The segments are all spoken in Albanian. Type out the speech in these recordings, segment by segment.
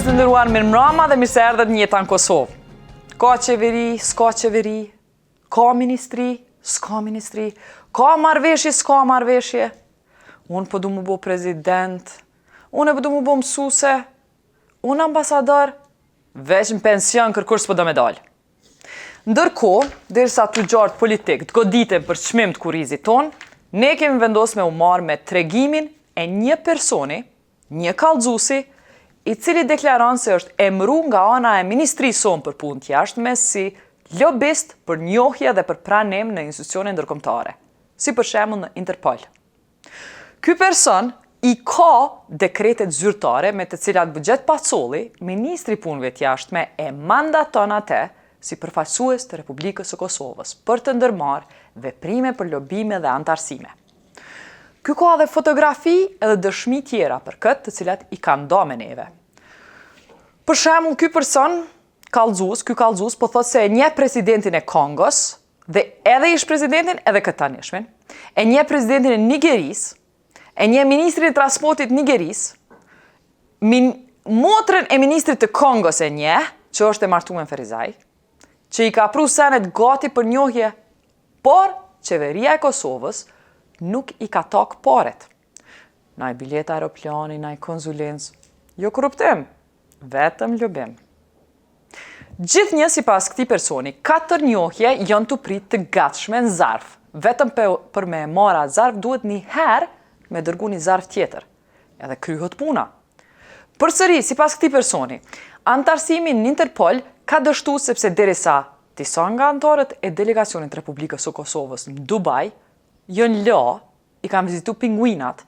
të nderuar, mirëmbrëma dhe mirë se erdhët në Jeta në Kosovë. Ka qeveri, s'ka qeveri, ka ministri, s'ka ministri, ka marrëveshje, s'ka marrëveshje. Unë po du mu bo prezident, unë po du mu bo mësuse, unë ambasador, veç në pension kërkur s'po do me dalë. Ndërkohë, derisa të gjartë politikë të goditen për çmim të kurrizit ton, ne kemi vendosur me u marrë me tregimin e një personi, një kallëzuesi, i cili deklaron se është emëru nga ana e Ministrisë sonë për punë të jashtme si lobist për njohje dhe për pranim në institucione ndërkombëtare, si për shembull në Interpol. Ky person i ka dekretet zyrtare me të cilat buxhet pacolli, Ministri i Punëve të Jashtme e mandaton atë si përfaqësues të Republikës së Kosovës për të ndërmarrë veprime për lobime dhe antarësime. Ky ka dhe fotografi edhe dëshmi tjera për këtë të cilat i kanë nda me neve. Për shembull, ky kallëzues po thotë se e njeh presidentin e Kongos dhe edhe ish presidentin edhe këtë tanishmin, e njeh presidentin e Nigerisë, e njeh ministrin e transportit Nigerisë, motrën e ministrit të Kongos e njeh, që është e martuar me Ferizaj, që i ka pru senet gati për njohje, por qeveria e Kosovës nuk i ka takë paret. Naj bileta aeroplani, naj konsulencë, jo korruptim, vetëm lobim. Gjithnjë sipas këtij personi, 4 njohje janë të pritë të gatshme në zarf. Vetëm për me marra zarf duhet një herë me dërgu një zarf tjetër. Edhe kryhet puna. Përsëri, sipas këtij personi, antarësimi në Interpol ka dështuar sepse derisa disa nga anëtarët e delegacionit të Republikës së Kosovës në Dubai janë i kanë vizitu pinguinat,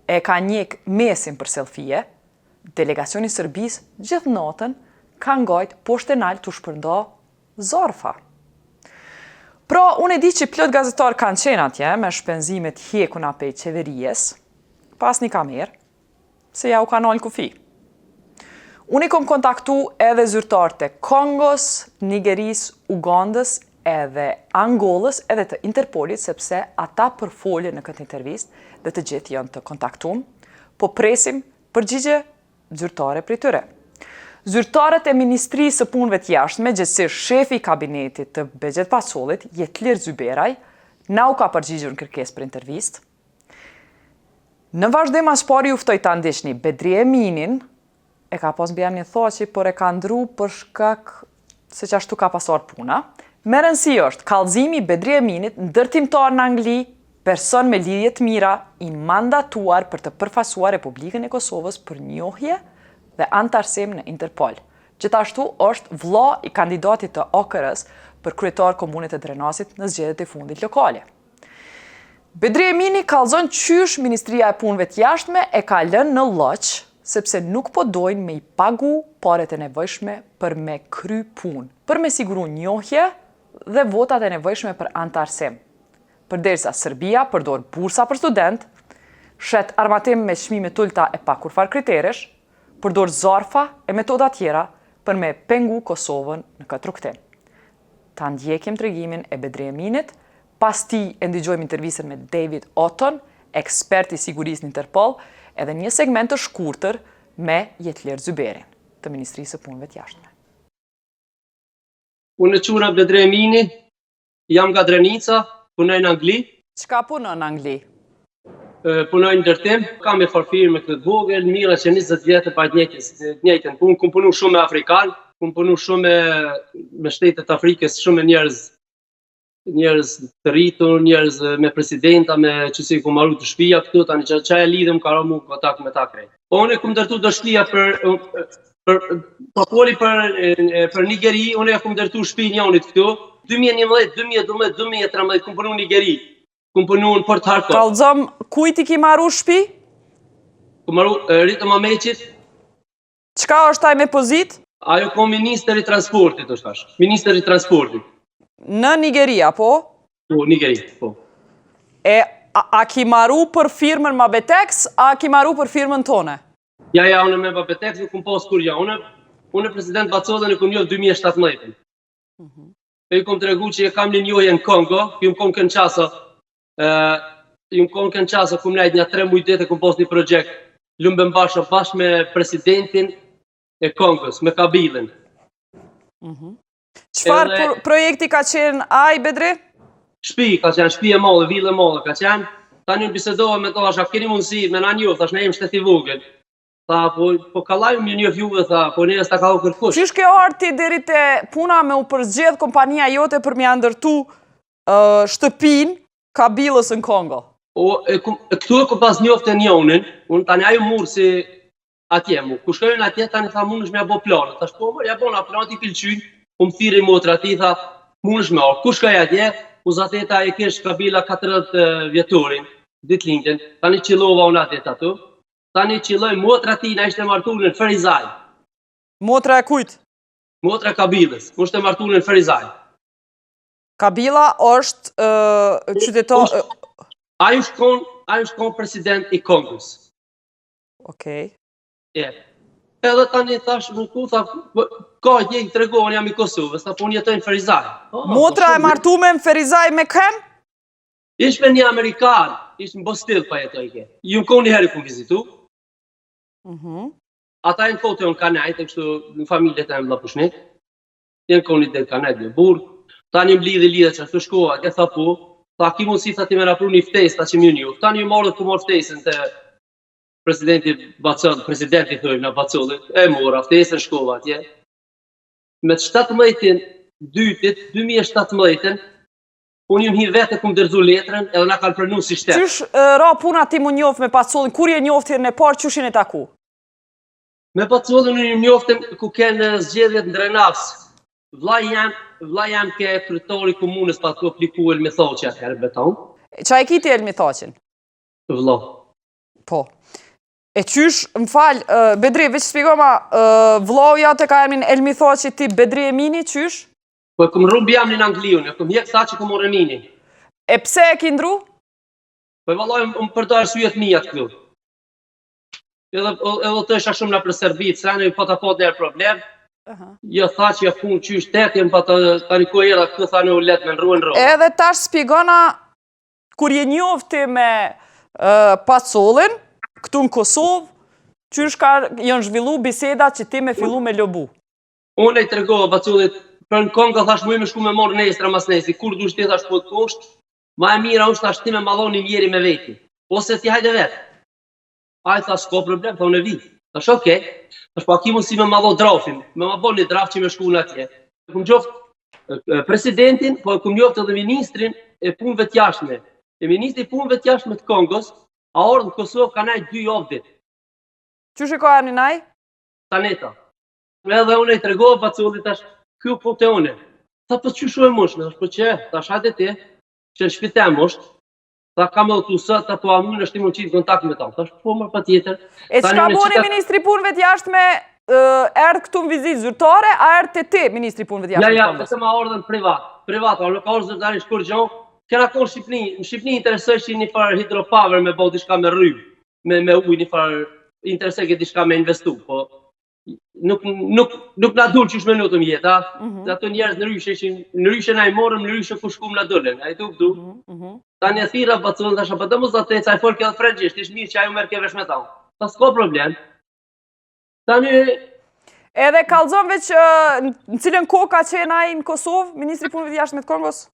e ka njek mesin për selfie, delegacioni i Serbisë gjithë natën ka ngajt poshtë e naltë të shpërnda zarfa. Pra, unë e di që plot gazetarë kanë qenë atje me shpenzimet hjekuna pej qeverijes, pas një kamerë, se ja u ka nalë kufi. Unë i kom kontaktu edhe zyrtarët e Kongos, Nigeris, Ugandës, edhe Angolës, edhe të Interpolit, sepse ata përfolën në këtë intervistë dhe të gjithë janë të kontaktuar, po presim përgjigje zyrtare prej tyre. Zyrtarët e Ministrisë së Punëve të Jashtme, gjithsesi shefi i kabinetit të Bexhet Pacollit, Jetlir Zyberaj, na u ka përgjigjur në kërkesë për intervistë. Në vazhdim as pari ju ftoj ta ndiqni Bedri Eminin, e ka pas mbi një thoqi, por e ka ndru për shkak se që ashtu ka pasar puna. Me rëndësi është kallëzimi i Bedri Eminit, ndërtimtar në Angli, person me lidhje të mira, i mandatuar për të përfaqësuar Republikën e Kosovës për njohje dhe antarësim në Interpol. Gjithashtu është vlla i kandidatit të OKR-s për kryetar komunit të Drenasit në zgjedhjet e fundit lokale. Bedri Emini kallëzon qysh Ministria e Punëve të Jashtme e ka lënë në lloç, sepse nuk po dojnë me i pagu paret e nevojshme për me kry punë, për me siguru njohje dhe votat e nevojshme për antarësim. Përderisa Serbia përdor bursa për student, shet armatim me çmime tulta e pa kurfar kriteresh, përdor zarfa e metoda tjera për me pengu Kosovën në këtë rrugtim. Ta ndjekim tregimin e Bedri Eminit, pas tij e ndigjojmë intervistën me David Otton, ekspert i sigurisë në Interpol, edhe një segment të shkurtër me Jetlir Zyberin, të Ministrisë së Punëve të Jashtme. Unë e quhem Bedri Emini, jam nga Drenica, punoj në Angli. Çka punon në Angli? Punoj në ndërtim, kam e farfirë me këtë vogël, mira që 20 vjetë pa të njëjtën punë, kum punu shumë me Afrikanë, kum punu shumë me shtetet e Afrikës, shumë me njerëz të rritur, njerëz me presidenta, me që si ku marru të shtëpia këtu, tani që e lidhëm ka ramu kontakt me ta krejt. Unë kum ndërtu dështia për Nigeri, unë kum ndërtu shtëpi njonit këtu, 2011, 2012, 2013, kum punu Nigeri, kum punu në Port Harcourt. Kallëzom, kujt i ki marru shtëpi? Kum marru Rritë Mameqit. Çka është ai me pozit? Ajo ko Ministri i Transportit, është tash. Ministri i Transportit. Në Nigeri, apo? Po, Nigeri, po. A ki marru për firmën Mabetex, a ki marru për firmën tone? Ja, unë me Mabetex nuk kum pas kur ja. Unë president Bacollën e kum njoh 2017. E ju kom tregu që e kam një njohje në Kongo, ju më kom Kinshasa, kum nejt një 3 mujt dete kum pas një projekt, lumbën bashkë me presidentin e Kongës, me Kabilën. Çfarë projekti ka qenë ai, Bedri? Shtëpi ka qenë, shtëpi e madhe, villë e madhe ka qenë. Tani bisedova me ta, a keni mundësi me na njoft, thash ne jemi shteti vogël. Tha, po kallaj më njoft juve, tha, po ne s'ta ka kërkush. Qysh ke ardhur ti deri te puna me u përzgjedh kompania jote për m'ia ndërtu shtëpinë Kabilës në Kongo? Këtu e ku pas njofte njonin, unë tani ajo murë si atje mu. Ku shkojnë atje, tani tha mundesh me ja bo planet. Tash po, ja bona planet i pilqyn, po më thiri motra ti, tha mundesh me orë. Ku shkoj atje, uzateta e kesh Kabila 40 vjetorin, ditëlindjen, tani qillova unë atje atu. Tani qilloj motra ti, na ishte martuar në Ferizaj. Motra e kujt? Motra e Kabilës, unë ishte martuar në Ferizaj. Kabila është qytetar... Ajo shkon president i Kongës. Okej. Edhe tani thash më ku, tha, ka një i tregohen jam i Kosovës, tha po unë jetoj në Ferizaj. Motra e martume në Ferizaj me kën? Ish me një Amerikan, ish në Bostil pa jetoj ke. Ju në kohë një heri ku vizitu. Ata e në kote unë kanajt, e kështu në familjet e më lapushnik. Jenë kohë një del kanajt një burg. Tani më lidhe që të shkoha, e tha po, tha ki mundësi tha ti me rapru një ftesë, ta që më një. Tani më marrë ku marrë ftesën të presidenti Bacol, presidenti thëjmë në Bacolit, e mora, ftesën shkova atje. Me të 17-in, 2017-in, unë ju hi vete ku më dërzu letrën edhe na kanë pranu si shtetë. Qysh ra puna ti më njoft me Bacolin, kur je njoftën e parë, qyshin e taku? Me Bacolin unë ju njoftën ku kenë zgjedhjet në Drenaps. Vlla jam ke kryetari komunës pa të apliku Elmithoqja herë beton. Qa e kiti Elmithoqin? Vlla. Po. E qysh, më falë, Bedri, veç shpjegoma, vllauja të ka emrin Elmithoqi ti Bedri Emini, qysh? Po e këm rumbi jam në Angliun, e këm hjek sa që këm Remini. E pse e ki ndru? Po e vallaj, më përdo arsyet mija të këtu. Edhe të isha shumë në për Serbit, se anë i pata po dhe problem. Jo tha që ja punë qysh tëtë, jem pa të riko era këtë tha në u letë me nruën rrë. Edhe tash spjegona, kur je njofti me Bacolin, këtu në Kosovë, qysh janë zhvillu biseda që ti me fillu me lobu? Unë e të regohë Bacolit, për në Kongo thash mu i me shku me morë nestra mas nesi, kur du shti thash po të kosht, ma e mira është thash ti me malon një njeri me veti, ose ti hajde vetë. Ajë thash s'ko problem, tha unë e vi. Thash okej, thash pa ki mund si me malon drafin, me ma bon një draf që me shku në atje. Këm gjoft presidentin, po këm gjoft edhe ministrin e punëve të jashtme. E ministri punëve të jashtme të Kongos, a orë në Kosovë ka najt 2 javë dit. Qysh e ka emrin ai? Taneta. Edhe unë e të regohë Bacolit, tash, kjo po të une. Tha, po që shu e moshme, tash, po që, tash, hajde ti, që në shpitem është, tha, ka me të usët, ta po amun është ti mund qitë kontakt me ta. Tash, po mërë pa tjetër. E s'ka boni ministri punëve të jashtme, erdhë këtu në vizit zyrtare, a erdhë të ti, ministri punëve të jashtme? Ja, se ma ordën privat, a nuk ka orë zyrtare në shkur gjohë, kena konë Shqipni, në Shqipni interesoj që një farë hidropower me bo diçka me rrymë, me uj, një farë interesoj që diçka me investu, po nuk na dulë që shme nutëm jetë, dhe ato njerës në ryshe na i morëm, në ryshe ku shkum na dulën, a i tuk du. Ta një thira Bacolin, ta shë mu zate, ca i folke dhe frëngjisht, ish mirë që ajo merke vesh me ta. Ta s'ko problem. Ta një... Edhe kalzon veç në cilën ko ka qenë ai në Kosovë, Ministri Punëve të Jashtme të Kongos?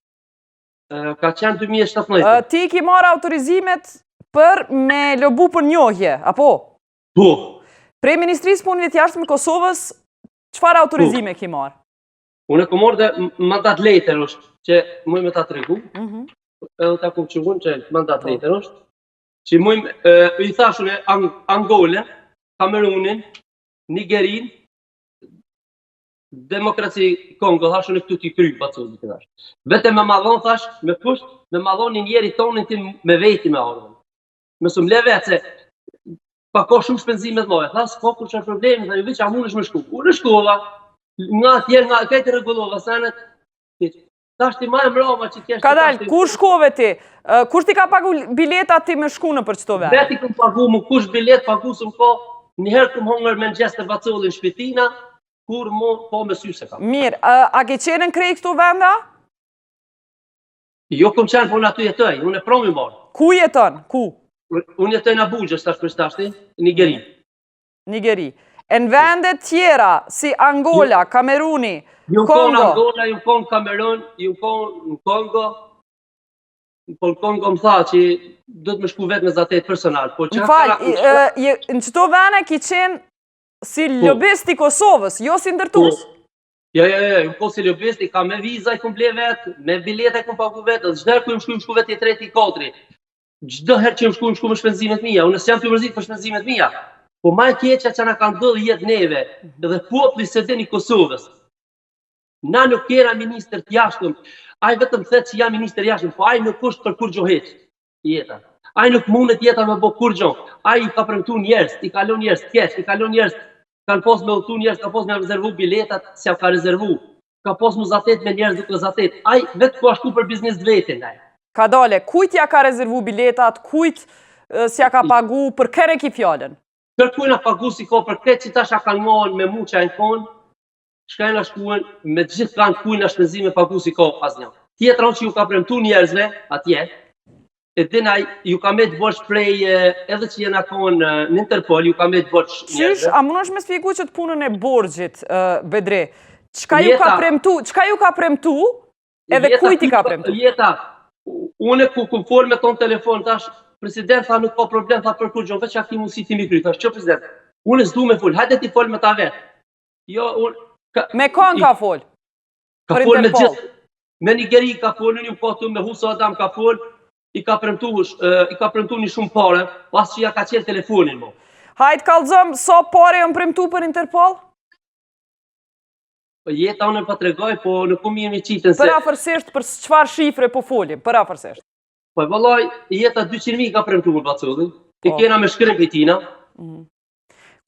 Ka qenë 2017. Ti ki marrë autorizimet për me lobu për njohje, apo? Po. Prej Ministrisë Punëve të Jashtme të Kosovës, çfarë autorizime ki marrë? Unë e ku marrë dhe mandat letër është, që muj me ta të regu, edhe ta ku që unë që mandat letër është, që muj i thashun e Angole, Kamerunin, Nigerin, Demokraci Kongo, thashun e këtu t'i kry, Bacolit të thash. Vete me madhon, thash, me pusht, me madhon një njeri tonin ti me veti me ardhën. Me së mle vetë, se pa ko shumë shpenzimet moje. Tha, s'ko kur që problemi, tha, ju veç amun është me shku. Unë shkova, nga tjerë, nga kajtë regullova, senet, thash ti ma e mroma që t'kesh... Kadal, kur shkove ti? Kur ti ka pagu bileta ti me shku në për qëto vend? Veti këm pagu mu, kush bilet pagu së më ko, njëherë këm hongër me në gjestë e Bacolin shpitina, kur mu po me sy se ka. Mirë, a ke qenë në krej këtu venda? Jo këm qenë, po në aty jetoj, unë e promi marë. Ku jeton? Ku? Unë jetoj në Abuja, stash për shtashti, Nigeri. Nigeri. E në vendet tjera, si Angola, Kameruni, Ju kon Kongo. Angola, ju kon Kamerun, ju kon Kongo. Po në Kongo më tha që do të më shku vetë me zatet personal. Po Më falë, në qëto vene ki qenë si lobist i Kosovës, jo si ndërtus? Jo, ju po si lobist, i ka me viza i kum ble vetë, me bilete i kum pagu vetë, çdo herë ku më shku vetë i treti i katri. Çdo herë që më shku me shpenzimet mia, unë s'jam të mërzit për shpenzimet mia. Po ma e keqja që na kanë ndodhur jetë neve, edhe populli se den i Kosovës. Na nuk kena ministër të jashtëm, ai vetëm thet që jam ministër i jashtëm, po ai nuk është për kur gjohet jeta. Ai nuk mundet jeta me bë kur gjo. Ai ka premtu njerëz, i kalon njerëz keq, i kalon njerëz, kanë pas me udhtu njerëz, ka pas me rezervu biletat, s'ja ka rezervu. Ka pas mu zatet me njerëz duke zatet. Ai vetë po ashtu për biznes vetin ai. Ka dale, kujt ja ka rezervu biletat, kujt s'ja ka pagu, për kere ki fjallën? Kërkujna pagu si ko për këtë që tash a kanë ngohen me mu që a në konë, shkajna shkuen me gjithë kanë kujna shpenzime pagu si ko asnjë. Tjetëra që ju ka premtu njerëzve atje, e dinaj ju ka me të bosh prej edhe që jena konë në Interpol, ju ka me të bosh njerëzve. Qysh, a mundosh me sfiku që të punën e borgjit, Bedre? Qka ju ka premtu, edhe kujt i ka premtu? Jeta, une ku fol me ton telefon tash, president tha nuk ka problem, tha për kur gjon, veç aki mundësi ti mi kry, thash që president, unë s'du me fol, hajde ti fol me ta vetë. Jo, me kon ka fol? Ka fol me gjithë, me Nigeri ka fol, unë ju patu me Huso Adam ka fol, i ka premtu një shumë pare, pas që ja ka qenë telefonin mo. Hajde kalzëm, so pare jënë premtu për Interpol? Jeta unë pa tregoj, po nuk u mirë mi qitën se... Për afërsisht, për qëfar shifre po folim, për afërsisht? Po e vëllaj, jeta 200.000 ka premtu për bacullin, i kena me shkrim për tina.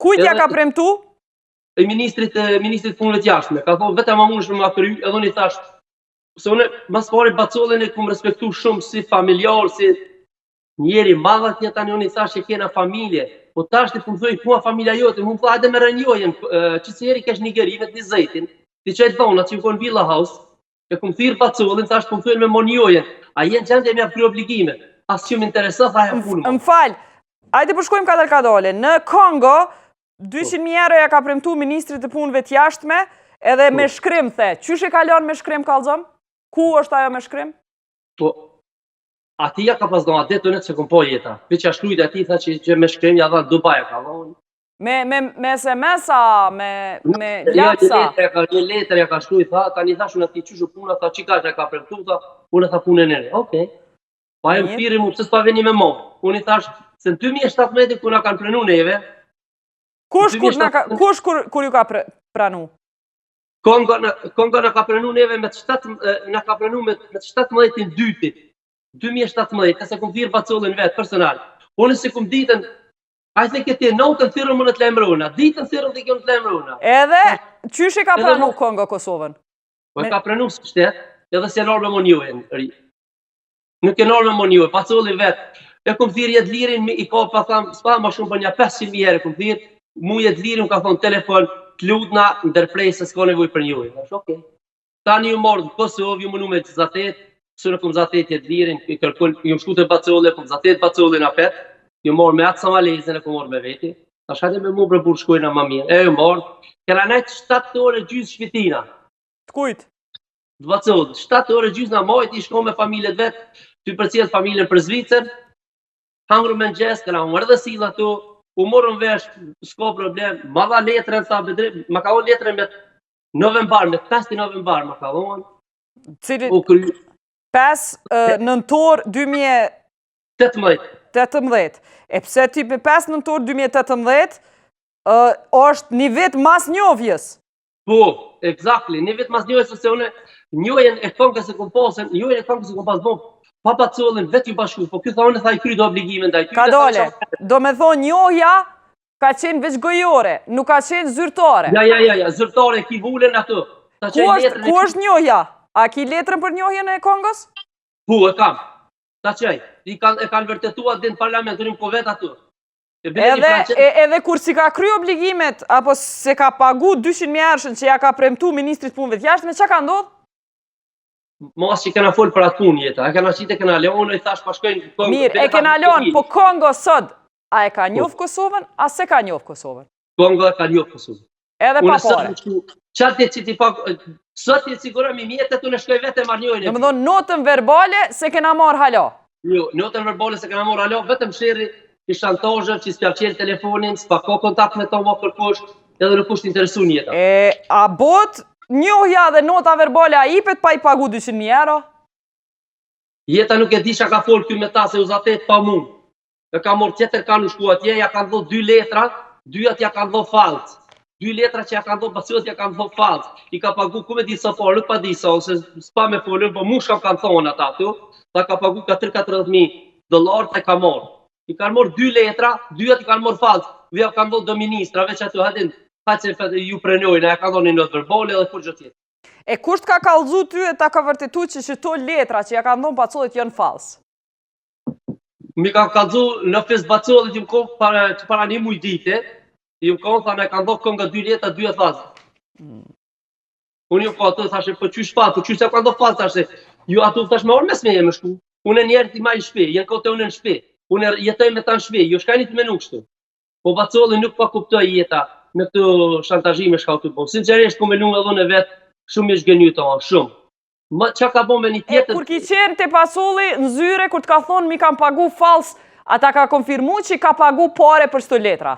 Kujt ja ka premtu? Ministrit punëve të jashtme, ka thonë vetëm a mund shme ma kry, edhe unë i thash, se unë mas pari bacullin e kum respektu shumë si familjar, si njeri madhat një tani unë i thash që kena familje, po tash të punëthoj mua familja jote, mu më thua hajde me rënjojen, që si heri kesh një gerimet një zëjtin, ti që e dhona që ju konë Villa House, e kum thirë bacullin, thash punëthoj me monjojen, a jenë gjendje me kry obligime, as që më interesat, tha e punë. Më falë, ajde përshkojmë katër kadole, në Kongo, 200.000 euro ja ka premtu ministrit të punëve të jashtme, edhe me shkrim the, qysh e kalon me shkrim kalzëm? Ku është ajo me shkrim? Po, ati ja ka pas do adet të nëtë që kom po jeta, për që ashlujt ati tha që me shkrim ja dha Dubai ka dhonë. Me SMS-a, me lapsa? Një letër ja ka shkruj, tha, ta një thash unë ati qyshu puna, tha qika që ka premtu, tha, unë tha punën e nene. Okej. Pa e më thiri mu, pëse s'pa veni me mo. Unë i thash, se në 2017 ku na kanë prenu neve. Kush kur ju ka pranu? Kongo na ka prenu neve me 17 dytit. 2017, ka se kum thirë bacullin vetë, personal. Unë se kum ditën, a i the këti notën thirën më në të lemrona, ditën thirën të kjo në të lemrona. Edhe, qysh e ka pranu Kongo Kosovën? Po e ka pranu së shtetë, edhe se nërë me monjuën, nuk e nërë me monjuën, bacullin vetë. E kum thirë jetë lirin, i ka pa thamë, s'pa ma shumë për një 500.000 herë, kum thirë, mu jetë lirin, ka thonë telefon, të lutna, ndërprej se s'ka nevoj për njujën. Okej. Tani ju morë në Kosovë, ju mënu me të zatet, së në kum zatet jetë lirin, ju më shku të bacullin, kum zatet bacullin apet, ju morë me atë samalezin e kum morë me veti, ta shate me mu për burë shkojna ma mirë. E ju morë, kena najtë 7 ore gjysë shvitina. Të kujtë? Të bacullin, 7 ore gjysë na mojt, i shko me familjet vetë, ty për cilët familjen për Zvicër, hangru me në gjesë, këna më rëdhe sila tu, u morën vesh, s'ko problem, ma dha letrën, sa bedrim, ma ka unë letrën me novembar, me 5 novembar, ma ka unë. Cili 5 nëntor 2018. E pse ti me 5 nëntor 2018 është një vit mas njohjes? Po, exactly, një vit mas njohjes, se une njohjen e Kongës e komposen, njohjen e Kongës e kompas bon, pa bacullin, vetë ju bashku, po kjo tha unë tha i kry do obligime ndaj ty. Ka dole, do me thonë njohja ka qenë veç gojore, nuk ka qenë zyrtare. Ja, zyrtare, ki vullen ato. Ku është njohja? A ki letrën për njohjen e Kongës? Po, e kam. Ta qej, e kanë vërtetua dhe në parlament, unim ko vetë ato. Edhe kur si ka kry obligimet, apo se ka pagu 200.000 ershën që ja ka premtu ministrit punëve të jashtme, që ka ndodhë? Mos që kena folë për atë punë jeta, e kena qitë e kena leonë, i thash pashkojnë Kongë. Mirë, e kena leonë, po Kongo sot, a e ka njofë Kosovën, a se ka njofë Kosovën? Kongo ka njohë Kosovë. Edhe pa pare. Qatë që ti pak, sot ti sigurëm i mjetët, unë shkoj vete marnjojnë. Në më thonë, notën verbale se kena marrë halo. Jo, notën verbale se kena marrë halo, vetëm shiri i shantazhër që s'pja qenë telefonin, s'pa ka kontakt me to ma kërkosh, edhe nuk është interesu njeta. A bot njohja dhe nota verbale a ipet pa i pagu 200.000 euro? Jeta nuk e di që ka folë kjo me ta se uzatet pa mund. E ka morë tjetër ka në shku atje, ja kanë dho 2 letra, 2 ja kanë dho falcë. 2 letra që ja kanë dho basiot, ja kanë dho falcë. I ka pagu ku me di sa parë, nuk pa di sa, ose s'pa me folën, po mu shkam kanë thonë ata tu, ta ka pagu $40.000 të ka morë. I kanë morë 2 letra, 2 i kanë morë falcë, dhe ja kanë dho do ministra, veç ato hadin, haqe ju prenojnë, ja kanë dho një notë verbale dhe kur gjë tjetë. E kusht ka kallëzu ty e ta ka vërtetu që to letra që ja kanë dhonë pacollit janë falsë? Mi ka kallëzu në fes bacollit ju më kohë para një muj dite, ju më kohë thane kanë dhonë nga 2 letra, 2 falsë. Unë ju kohë të thashe, po qysh falsë, po qysh se kanë dhonë falsë, thashe, ju atu thash me orë mes me jemi shku. Unë e njerë ti ma i shpe, jenë kohë të unë në shpe, unë jetoj me ta në shpe, ju shkajnit me nuk shtu. Po bacollit nuk pa kuptoj jeta me këtë shantazhime shka të po. Sinqerisht ku me nuk edhe në vetë, shumë i shgënyu të shumë. Qa ka bo me një tjetër... Kur ki qenë të pasulli në zyre, kur të ka thonë mi kam pagu fals, ata ka konfirmu që i ka pagu pare për shto letra?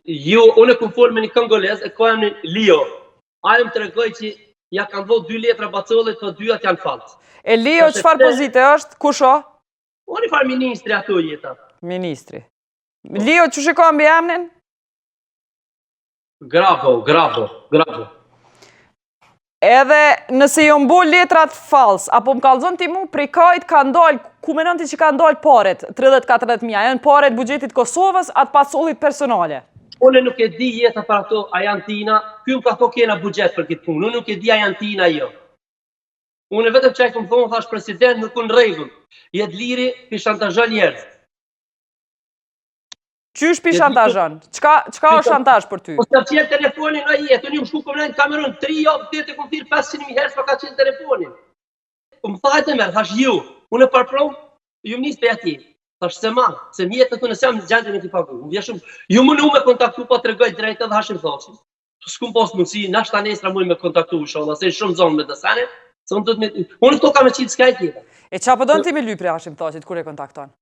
Jo, unë e këmë folë me një kongolez, e ka një Lio. Ajo më të regoj që ja kanë dho 2 letra bacollit, po 2 janë falsë. E Lio, qëfar pozite është? Kusho? Unë i farë ministri ato jeta. Ministri. Lio, që shiko mbi emnin? Grabo. Edhe nëse jo mbo letrat fals, apo më kalzon ti mu, prej kajt ka ndalë, ku menon ti që ka ndalë paret, 30-40 mija, janë paret bugjetit Kosovës, atë pasollit personale? Unë nuk e di jeta për ato a janë tina, kjo më ka po kena bugjet për këtë punë, unë nuk e di a janë tina jo. Unë vetëm që e këmë thonë, thash president, nuk unë regull, jetë liri për shantazhën njerës. Qysh pi shantazhën? Qka o shantazh për ty? Po të qenë telefonin në jetë, unë ju më shku këmë në kamerun 3 javë, të këmë thirë 500.000 herës për ka qenë telefonin. Më thajtë e merë, thash ju, unë e përpron, ju më njësë për ati. Thash se ma, se mjetët unë se jam gjendje me t'i pagu. Ju më në me kontaktu pa të regoj drejtë edhe hashim thashim. S'kum pos mundësi, nashta nesra mu me kontaktu u sholla, se shumë zonë me dësane, se unë këto ka me qitë s'kaj tjeta. E qa përdojnë ti me lypri hashim thashit, kur e kontakton?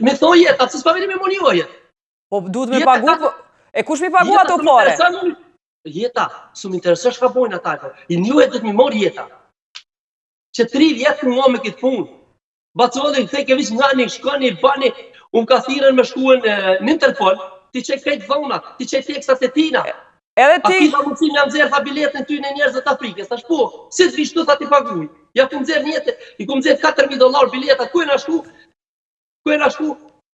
Me thoi jetë, atës pa veni me moni o jetë. Po duhet me pagu, e kush mi pagu ato pare? Jeta, su më interesosh ka bojnë ata, i një e dhëtë mi mor jeta. Që 3 vjetë mua me këtë punë. Bacolin, të ke visë nga një shkoni, bani, unë ka thirën me shkuen në Interpol, ti që krejt dhonat, ti që tekstat e tina. Edhe ti... A ti ka mundësi me nëzirë tha biletën ty në njerëzët Afrikës, tash po, si të vishtu tha ti paguj. Ja ku nëzirë njete, i ku nëzirë $4.000 biletat, ku e në shku? Ku e në shku?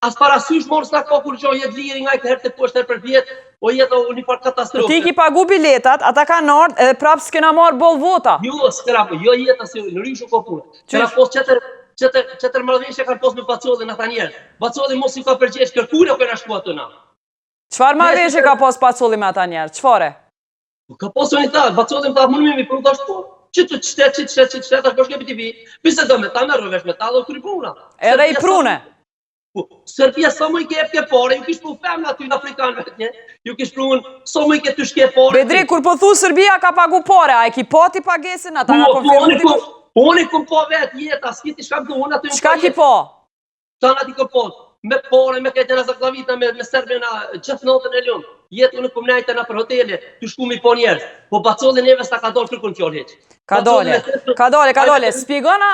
As parasysh morë s'na ka kur gjohë jetë liri nga i herë të poshtë herë për vjetë, o jetë o një farë katastrofë. Ti ki pagu biletat, ata ka nërë edhe prapë s'kena marë bol vota. Jo, s'kena, jo jetë asë, në rrishu ko punë. Kena pos qëtër mërdheshë kanë pos me Pacollin ata njerë. Pacollin mos i ka përgjesh kërkune o këna shku ato na. Qfar mërdheshë ka pos Pacollin me ata njerë? Qfare? Ka pos unë i ta, Pacollin ta më mi pru ta shku. Qëtë qëtet, ashtë shkepi ti vi. Pise do me ta me rëvesh me ta dhe u kry pruna. Edhe i prune. Serbia sa më i ke ke pare, ju kish pru femna aty në Afrikanë vetë një, ju kish pru sa më i ke të shke pare. Bedri, kur po thu Serbia ka pagu pare, a e ki po ti pagesin, ata nga konfirmu ti po? Unë i kom po vetë jetë, as kiti shkam të unë aty në Qka ki po? Ta nga ti kom po, me pare, me kajtë në zaklavita, me Serbina, gjithë notën e ljumë. Jetë unë kom nejtë në për hotele, të shku mi po njerës. Po Pacollin neve s'ta ka dollë kërkun fjallë heq. Ka dole, spjegona.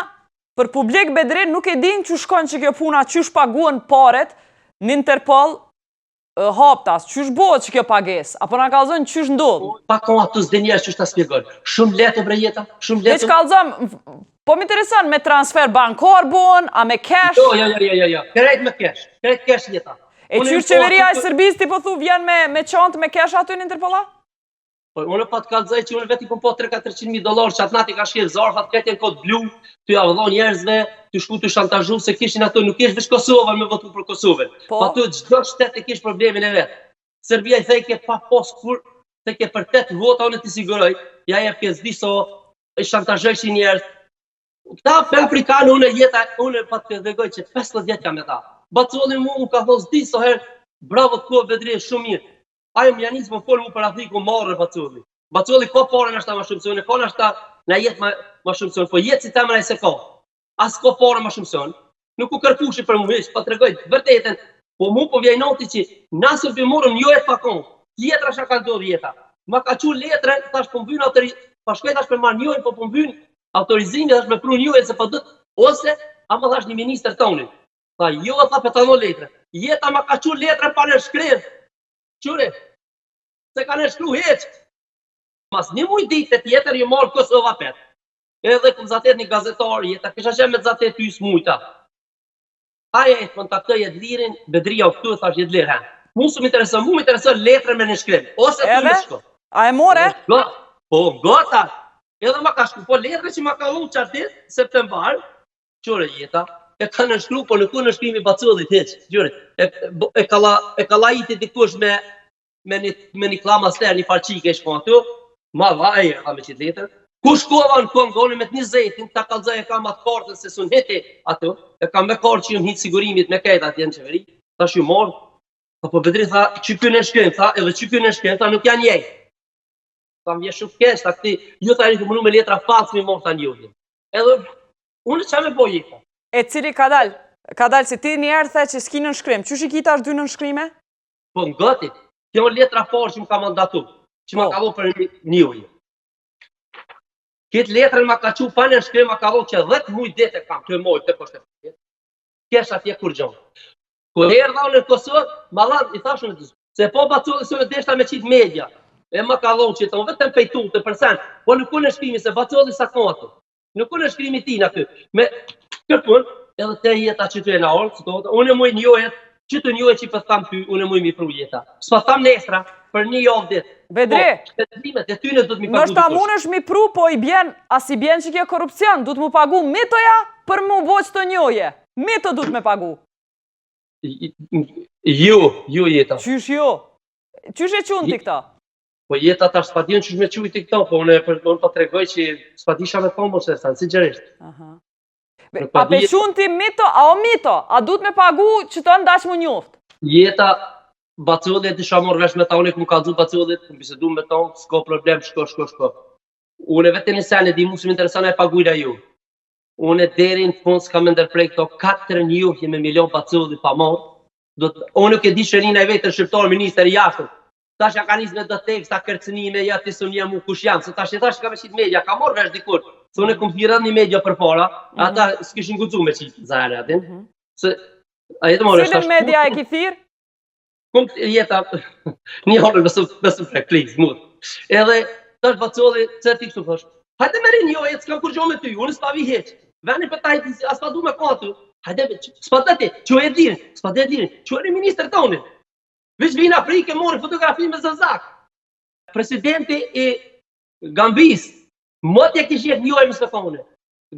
Për publik Bedrin nuk e din që shkon që kjo puna, që shpaguan paret në Interpol haptas, që shbohet që kjo pages, apo nga kalzon që shndodh? Pa kon atë zde njerës që shta spjegon. Shumë letë bre jeta, shumë letë. Veç kalzon, po më interesan me transfer bankar bon, a me cash? Jo. Krejt me cash jeta. E qysh qeveria e Serbis ti po thu vjen me qantë me cash aty në Interpola? Unë pa të kalzaj që unë veti kom po $300.000 që atë nati ka shkirë zarfat, këtë jenë kod blu, të javëllon njerëzve, të shku të shantazhu, se kishin ato, nuk ish vish Kosovën me votu për Kosovën. Pa të gjdo shtetë e kish problemin e vetë. Serbia i thejke pa pos kur, thejke për 8 vota, unë t'i siguroj, ja e pjesë di so, e shantazhojshin njerëz. Këta për Afrikanë, unë pa të regoj që 15 vjetë jam e ta. Bacollin mu, unë ka thos di so herë, Bravo të kohë Bedri, shumë mirë. Ajo më janis më folë mu për Afriku marrë Bacolli. Bacolli ka parën është ta më shumësion, ka është ta në jetë më shumësion, po jetë si temra e se ka. As ka parën më shumësion. Nuk u kërpushi për mu heq, pa të regoj, vërtetën, po mu po vjajnoti që nasër për morëm një e fakon, tjetra shka ka do vjeta. Ma ka që letrën, tash po më vynë pa shkoj tash për marrë njojnë, po më vynë autorizimi tash me pru njojnë se po dhët, ose a më thash një minister tonin. Tha, jo, tha për të në letrën. Jeta ma ka që letrën pa në shkrim. Qure, se ka në shkru heq. Mas një muj ditë tjetër ju marrë Kosova 5. Edhe këm zatet një gazetar, Jeta, kisha qenë me zatet ty s'mujta. Aja e të kontaktoj e lirin, Bedria u këtu, thash jetë lirë. Mu më interesën letrën me në shkrim. Ose të në shko. A e more? Po, gota. Edhe ma ka shku, po letrën që ma ka unë qartit, septembar, qure Jeta, e ka në shkru, po nuk u në shkrimi Bacollit heq. Gjure, e ka la iti dikush me një klama ster, një farqike e shko ato, ma vaj, ka me qitë letër. Ku shkova në Kongoni me të 20, ta kalzaj e kam atë kartën se sun hiti ato, e kam me kartë që ju në hitë sigurimit me kajtë atje në qeveri, ta shu morë, po Bedri tha, që kjo në shkrim, tha, edhe që kjo në shkrim, tha, nuk janë jej. Tha, më vje shumë kesh, ta këti, ju tha e një të mënu me letra falsë mi morë, tha njohin. Edhe, unë që me bojë jeta. E cili ka dalë si ti njerë the që s'ki në shkrim, që shikita është dy në shkrime? Po në gëti, kjo letra farë që më ka mandatu, që më ka do për njohin. Këtë letrën ma ka që pa në shkrim, ma ka do që 10 mujt dete kam të mojt të kështë e fjet. Kesh atje kur gjonë. Kër erdha në Kosovë, ma dhanë, i thashën e të zë. Se po Bacolli së me deshta me qitë media. E ma ka dhonë që të vetëm pejtu të përsen. Po nuk u në shkrimi, se Bacolli sa ka ato. Nuk u në shkrimi ti në aty. Me kërpun, edhe te Jeta që të e në orë, unë e muj njohet, që të njohet që i për thamë ty, unë e muj mi pru Jeta. Së për thamë nesra, për një javë ditë. Bedri, nështë ta mund është mi pru, po as i bjen që kjo korupcion, du të mu pagu mitoja për mu bo që të njoje. Mito du të me pagu. Jo, Jeta. Qysh jo? Qysh e qunë ti këta? Po Jeta ta s'padion qysh me quj ti këta, po unë pa tregoj që s'padisha me thonë, se sa sinqerisht. A pe qunë ti mito, a o mito? A du të me pagu që të ndash mu njoft? Jeta, Bacollit isha morë vesh me ta, unë e këmë kalzu Bacollit, këmë bisedu me ta, s'ko problem, shko. Unë e vetë një sen e di mu së më interesana e pagujra ju. Unë e deri në fund s'ka me ndërprej këto 4 njohje me milion Bacollit pa morë. Unë nuk e di shërina e vetër shqiptar minister i jashtëm. Tash ja ka njës me dë tekst, ta kërcënime, ja të sënje mu kush janë, se tash ka me qitë media, ka morë vesh dikur. Se unë e këmë hirat një media për para, ata s'kishin guzu me qitë zahre atin. Cilën media e ki thirë? Jeta, një orë besë frek, klikë, mund. Edhe, tash Bacolli, që ti kështu thosh, hajde me rinë jo, jetë s'kam kur gjo me ty, unë s'pa vi heq. Veni për tajti, as pa du me katu. Hajde, s'pa të ti, që e dirin, që e një minister tonin. Vish vinë Afrike, morë fotografi me zëzak. Presidenti i Gambis, motja kish jetë njoj më s'fone.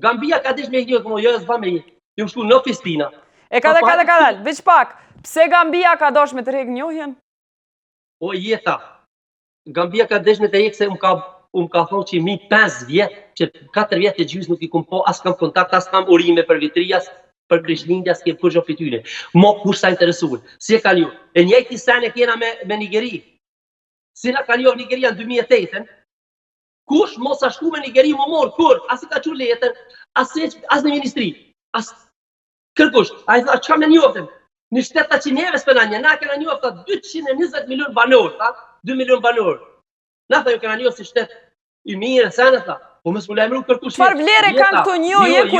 Gambia ka dish me njoj, këmo, jo e s'ba me jetë. Ju shku në Fistina. E ka dhe, veç pak. Pse Gambia ka dosh me të rejkë njohjen? O Jeta, Gambia ka dosh me të rejkë se umë ka thonë që mi 5 vjetë, që 4 vjetë e gjysë nuk i kumë po, as kam kontakt, as kam urime për vitrijas, për Prishtinja, s'kem kur gjo fityre. Mo kush sa interesuar, si e ka njohë. E njëjti sen e kjena me Nigeri. Si na ka njohë Nigeria në 2008, kush mos a shku me Nigeri më morë, kur, as i ka qu letër, as në ministri, as kërkush, a i tha, që ka me njohëtën? Në shtetë që njeves për në një, na këna njohë, 220 milion banor, 2 milion banor. Na tha ju këna njohë si shtetë i mire, senë, po mësë më lajmëru kërkush. Qëfar vlere kanë këto njohje, ku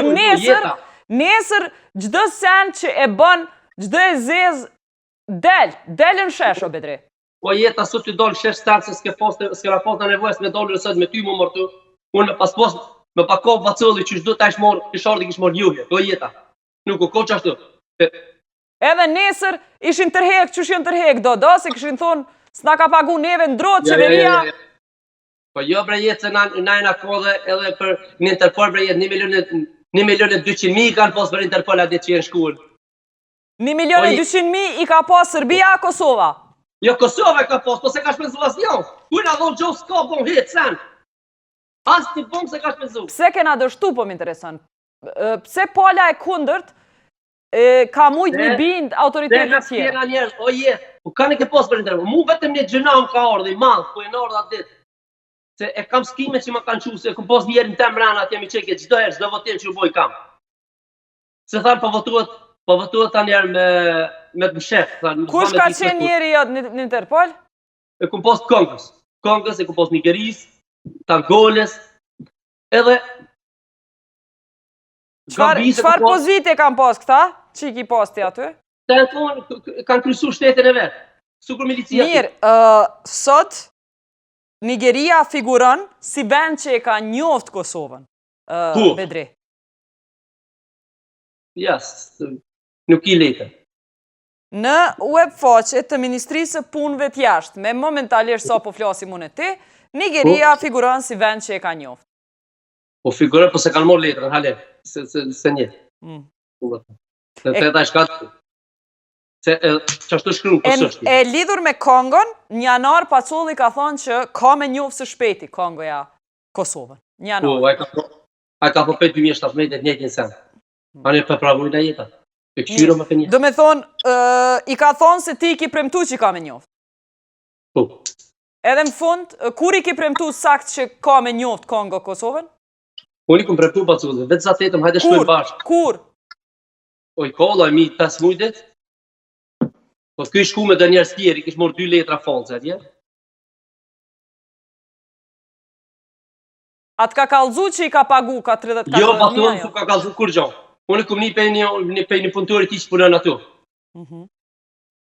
nesër, gjdo sen që e bën, gjdo e zez, del në shesh, o Bedri. Po Jeta, sot të dollë shesh stanë, se s'ke ra pas në nevojës me dollë rësët me ty më mërtu. Unë me pas pos, me pakov Bacolli që shdo ta ish morë, kishardi kish morë njohje. Po Jeta, nuk u ko qashtu. Edhe nesër ishin tërhek, që shën tërhek do, se këshin thonë, s'na ka pagu neve ndrot, qeveria. Po jo bre Jetë, se na e na kodhe edhe për një Interpol bre Jetë, 1.200.000 kanë pos për Interpol atë që jenë shkuën. 1.200.000 i ka pos Serbia, Kosova? Jo, Kosova ka pos, po se ka shpenzu as njo. Kujna dhonë gjo s'ka bon hitë, sen. As t'i bon se ka shpenzu. Pse kena dështu, po m'intereson? Pse pala e kundërt, ka mujt një bind autoritetet tjerë? O Jetë, Po kanë ke pas për intervju. Mu vetëm një gjënam ka ardhur i madh, po e ardha ditë. Se e kam skime që më kanë thënë se kom pas një herë në temran atje mi çeke çdo herë, çdo votim që u boj kam. Se thanë po votuat tani herë me shef, thanë. Kush ka qenë njeri jot në Interpol? E kom pas Kongës, e kom pas Nigeris, Angoles, edhe Çfarë pozite kanë pas këta? Çi ki pas ti aty? Kanë kryesuar shtetin e vet. Sukur milicia. Mirë, sot Nigeria figuron si vend që e ka njoft Kosovën. Bedri. Nuk i letër. Në web faqe të Ministrisë së Punëve të Jashtme, momentalisht sa po flasim unë e ti, Nigeria figuron si vend që e ka njoft. Po figuron, po se kanë morë letrën, hale, se një. Se të e shkatë. Se që ashtu shkru në Kosovë. E lidhur me Kongon, një janar Pacolli ka thonë që ka me njofë së shpeti Kongoja Kosovën. Një janar. A ka po 2017 e njëjtin sen. A një përpravujnë a jeta. E këshyro më për një. Do me thonë, i ka thonë se ti ki premtu që ka me njofë. Po. Edhe në fund, kur i ki premtu sakt që ka me njoftë Kongo Kosovën? Unë i kom premtu Pacolli, vetë za tetëm, hajde shkojnë bashkë. Kur? Oj, kolla e mi 5 mujtet. Po këj shku me dë njerës tjeri, kish morë 2 letra false atje. A të ka kalzu që i ka pagu ka 30 Jo, paton, su ka kalzu kur gjo. Unë kom një pej një punëtori ti që punën ato.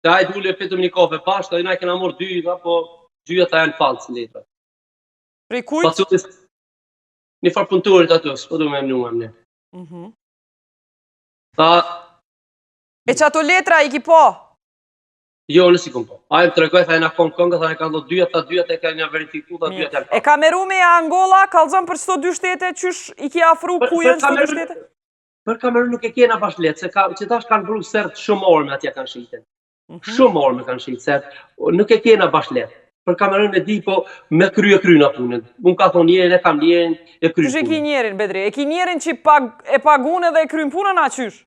Se a i dule petëm një kafe pashtë, a i na i kena morë 2, po 2 ta janë false letra. Prej kujt? Një farë punëtorit ato, s'po du me emnu emne. E që ato letra i ki po? Jo, nësi kom po. A i më të regoj, tha e na Kongë, tha e ka do 2, e ka një verifiku, tha 2 janë false. E Kameruni e Angola, kalzon për qëto 2 shtete, qysh i ki afru ku jenë qëto 2 shtete? Për Kamerun nuk e kena bashkëlet, se që tash kanë vru sërt shumë orme atje kanë shiten. Shumë orme kanë shitë sërt, nuk e kena bashkëlet. Për Kamerun e di, po me kryna punën. Unë ka thonë njerin, e kam njerin, e krynë punën. Qysh e ki njerin, Bedri? E ki njerin që e pagun edhe e krynë punën, a qysh?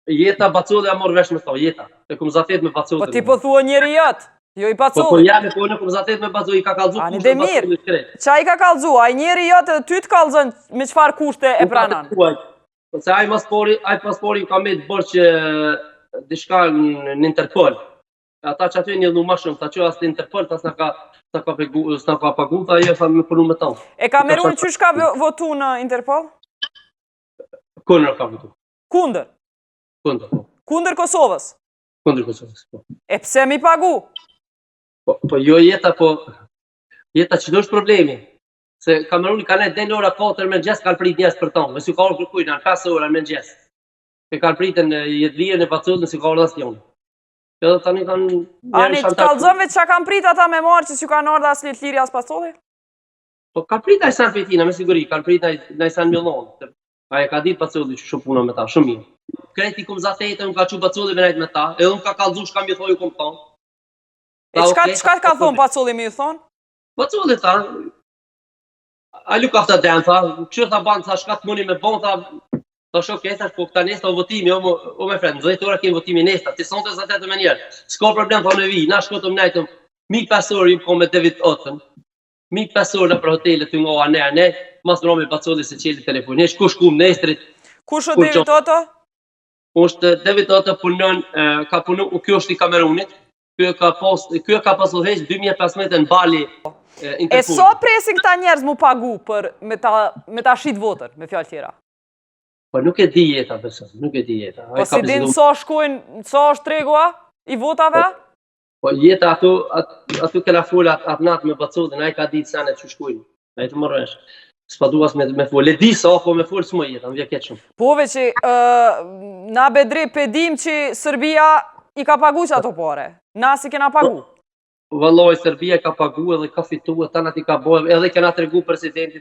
Jeta Pacolli a morë vesh me tho, jeta. E kum zatet me Pacolli. Po ti po thua njeri jëtë, jo i Pacolli. Po jam e po në kum zatet me Pacolli, i ka kalzu kushte Pacolli shkret. Qa i ka kalzu? A i njeri jëtë edhe ty të kalzën me qfar kushte e pranan? Se a i paspori ka me të bërë që dishka në Interpol. Ata që aty e një dhu ma shumë, ta që asë të Interpol, ta s'na ka pagu, ta e fa me punu me tonë. E Kameruni qysh ka votu në Interpol? Kundër ka votu. Kundër? Kundër, po. Kundër Kosovës? Kundër Kosovës, po. E pse mi pagu? Po jo jeta, po jeta që do është problemi. Se Kameruni ka nejtë den ora 4 me gjes, kanë prit njerës për tonë. Me si ka orë kërkujnë, në 5 ora me gjes. E kanë pritën jetlirën e Pacollit, si ka orë dhe s'jonë. Edhe tani kanë... Ani, të kalzënve që kanë prit ata me marë që kanë orë dhe as jetliri as Pacolli? Po kanë prit a i sanë petina, me siguri, kanë prit a i sanë millonë. A e ka ditë Pacolli që shumë puna me ta, shumë mirë. Kreti kum zatete, unë ka që Pacolli me nejtë me ta, edhe unë ka kalzu shka mi thoju kum thonë. E qka ka thonë Pacolli mi thonë? Pacolli tha, a lu kafta den, tha, këshur tha banë, tha, shka të muni me bon, tha shok, e thash, po këta nesta o votimi, o me fred, në 10 ora kemë votimi nesta, ti sonte zatete me njerë, s'ka problem, tha me vi, na shkotëm nejtëm, 1.5 orë, im ko me David Otën, 1.5 orë në për hotelet të nga ne, mas në romi Pacolli se qeli telefonisht, kush kum nestrit. Kush o David Otë? Ushtë David Otë punon, ka punu, kjo është i Kamerunit, kjo ka pas udheq 2015 në Bali. E so presin këta njerëz mu pagu për me ta shit votën, me fjallë tjera? Po nuk e di jeta, beson, nuk e di jeta. Po si din so shkojnë, so është tregua i votave? Po jeta atu kena full atë natë me Pacollin, a i ka ditë sanet që shkojnë, a i të mërresh. S'pa duas me full, e di sa, po me full s'më jeta, në vje ketë shumë. Pove që na Bedri pedim që Serbia i ka pagu që ato pare, na si kena pagu. Vëlloj, Serbia ka pagu edhe ka fitu, e tanat i ka bojë, edhe kena tregu president,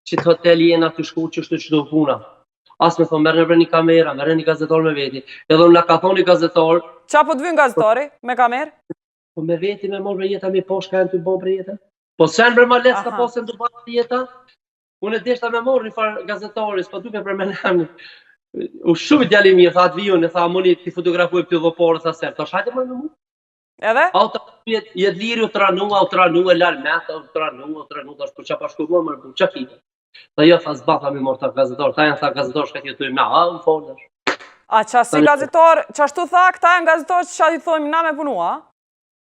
që të hoteli jena të shku që shtu që do puna. Asë me thonë, mërë në një kamera, mërë një gazetar me veti. Edhe në ka thonë një gazetar... Qa po të vynë gazetari me kamerë? Po me veti me morë për jeta, me posh ka e në të bon për jeta. Po sen për ma lesë ka posën të banë për jeta. Unë e deshta me morë një farë gazetaris, po duke për me nëmë. U shumë djali mirë, tha atë vijun, e tha moni të fotografuj për të dhoporë, tha sërë. Ta shajte më në mu? Edhe? Jetë liri u tranua, larmeta, u tranua, tash për qa pashkullon më rëpun, qa kime. Tha jo, tha zbata mi morë ta gazetar, ta janë tha gazetar shka tjetujmë na, më folësh. A qa si gazetar, qa shtu tha, këta janë gazetar që qa i thojmë na me punua?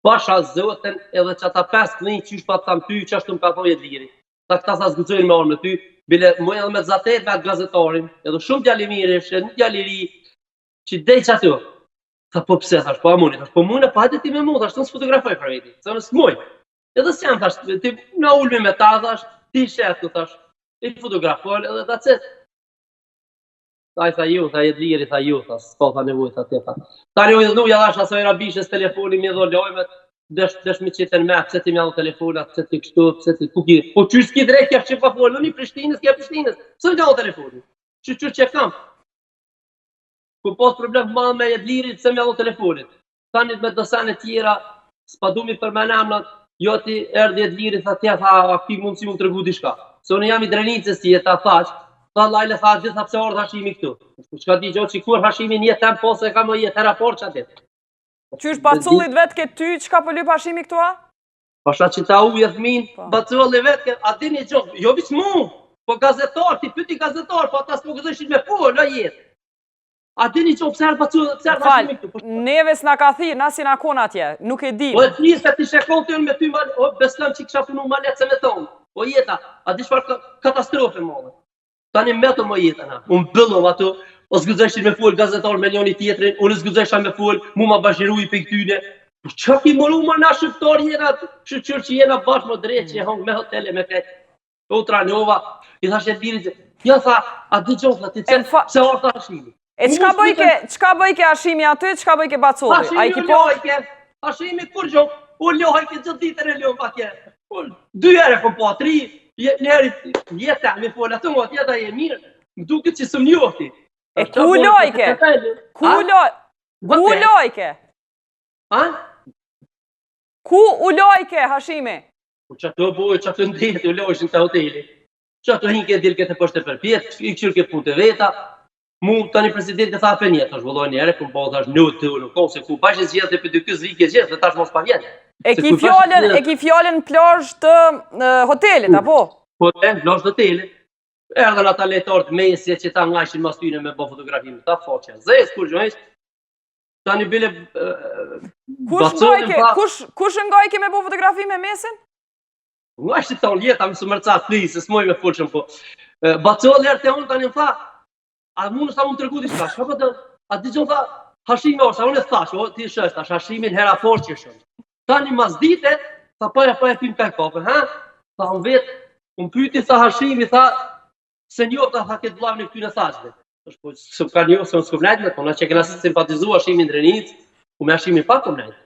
Pasha zoten edhe që ata 5 klin qysh pa të thamë ty, që ashtu më ka thonë jetë liri. Ta këta sa zgëzojnë me orë me ty, bile mu edhe me zatet me atë gazetarin, edhe shumë djallimiri, një djalliri, që dej që aty. Tha po pse, thash, po amuni, thash, po mune, pa hajde ti me mu, thash, të nësë fotografoj për veti, se nësë muj. Edhe s'jam, thash, ti na ulmi me ta, thash, ti shetu, thash, i fotografoj, edhe ta cet. Tha ju, tha jetë liri, tha ju, tha, s'po tha nevoj, tha tjepa. Tani u idhnuja, thash, asoj rabishes telefoni, mi dho lojmet, desh mi qitën me, pse ti mjallu telefonat, pse ti kështu, pse ti kuki. Po qysh s'ki drejt kja që pa folë, në një Prishtinës, kja Prishtinës, së mjallu telefoni. Që kam. Ku pos problem madh me jetë lirit, se mjallu telefonit. Tani me dosane tjera, s'pa du mi përmen emnat, jo ti erdi jetë lirit, tha tja, tha, akti mund si mund të regu dishka. Se unë jam i drenicës ti, ta thash, tha lajle, tha, gjitha pse orë Hashimi këtu. Qka di gjo që kur Hashimi një tem, po se ka më jetë hera por që atit. Qysh bacullit vetë ke ty, qka po lyp Hashimi këtu a? Pasha që ta uje thmin, bacullit vetë ke, a di një gjo, jo viç mu, po gazetar, ti pyti gazetar, po ata s'po gëzëshin me po, në jetë. A di një gjo, pse herë bacullit, pse herë Hashimi këtu. Neve s'na ka thirë, na si na kon atje, nuk e dim. O e t'ni se ti shekon të me ty, o beslëm që kësha punu ma letë se me tonë. O jeta, a di shfar katastrofe mëllë. Tani me të më jetën, unë bëllëm ato, o s'gëzëshin me full gazetar me njoni tjetrin, unë s'gëzësha me full, mu ma bashkiru i për këtyne. Qa ki mëllu ma na shqiptar jena, shqyqyr që jena bashkë më drejt, që je hongë me hotele, me kretë. O Tranova, i thash e lirit, ja tha, a di gjofla, ti se orta Hashimi. E qka bëjke Hashimi aty, qka bëjke baculli? Hashimi kur gjo, unë lohajke gjithë ditër e lohë atje. 2 herë kom po, 3, njerit jetë me folë, atë më atjeta e mirë, më duke që së më njofti. E ku lojke? Ku lojke? Ku u lojke, Hashimi? Që ato bojë, që ato ndetë, u lojshin të hoteli. Që ato hinke e dilke të pështë e përpjet, i këqyrë ke punë të veta. Mu tani presidenti tha për një, tash vëlloj njëre, ku po thash në të në kohë, se ku bashkë zgjedhje për dy këz rike zgjedhje, tash mos pa vjetë. E ki fjallën plazh të hotelit, apo? Po, plazh të hotelit. Erdhen ata lejtarë të mesje që ta ngajshin mas tyne me bo fotografi me ta faqe. Zes, kur gjojsh, tani bile... Kush ngajke me bo fotografi me mesin? Ngajshit ta unë jeta, më së mërca të se s'moj me fullshëm, po. Bacolli erë të unë tani më tha, a mund sa mund të regu diçka, shka për të, a di që më tha, Hashimi orë, sa unë e thash, o ti shështë, tash Hashimin hera por që shumë. Tani mas dite, tha pa e pim kaj kopën, ha? Tha unë vetë, unë pyti, tha Hashimi, tha, se njofë, tha këtë vlavë në këtyre thashve. Po, së ka njofë, se unë s'kom nejtë me, po në që kena simpatizu Hashimin Drenicë, ku me Hashimin pa kom nejtë.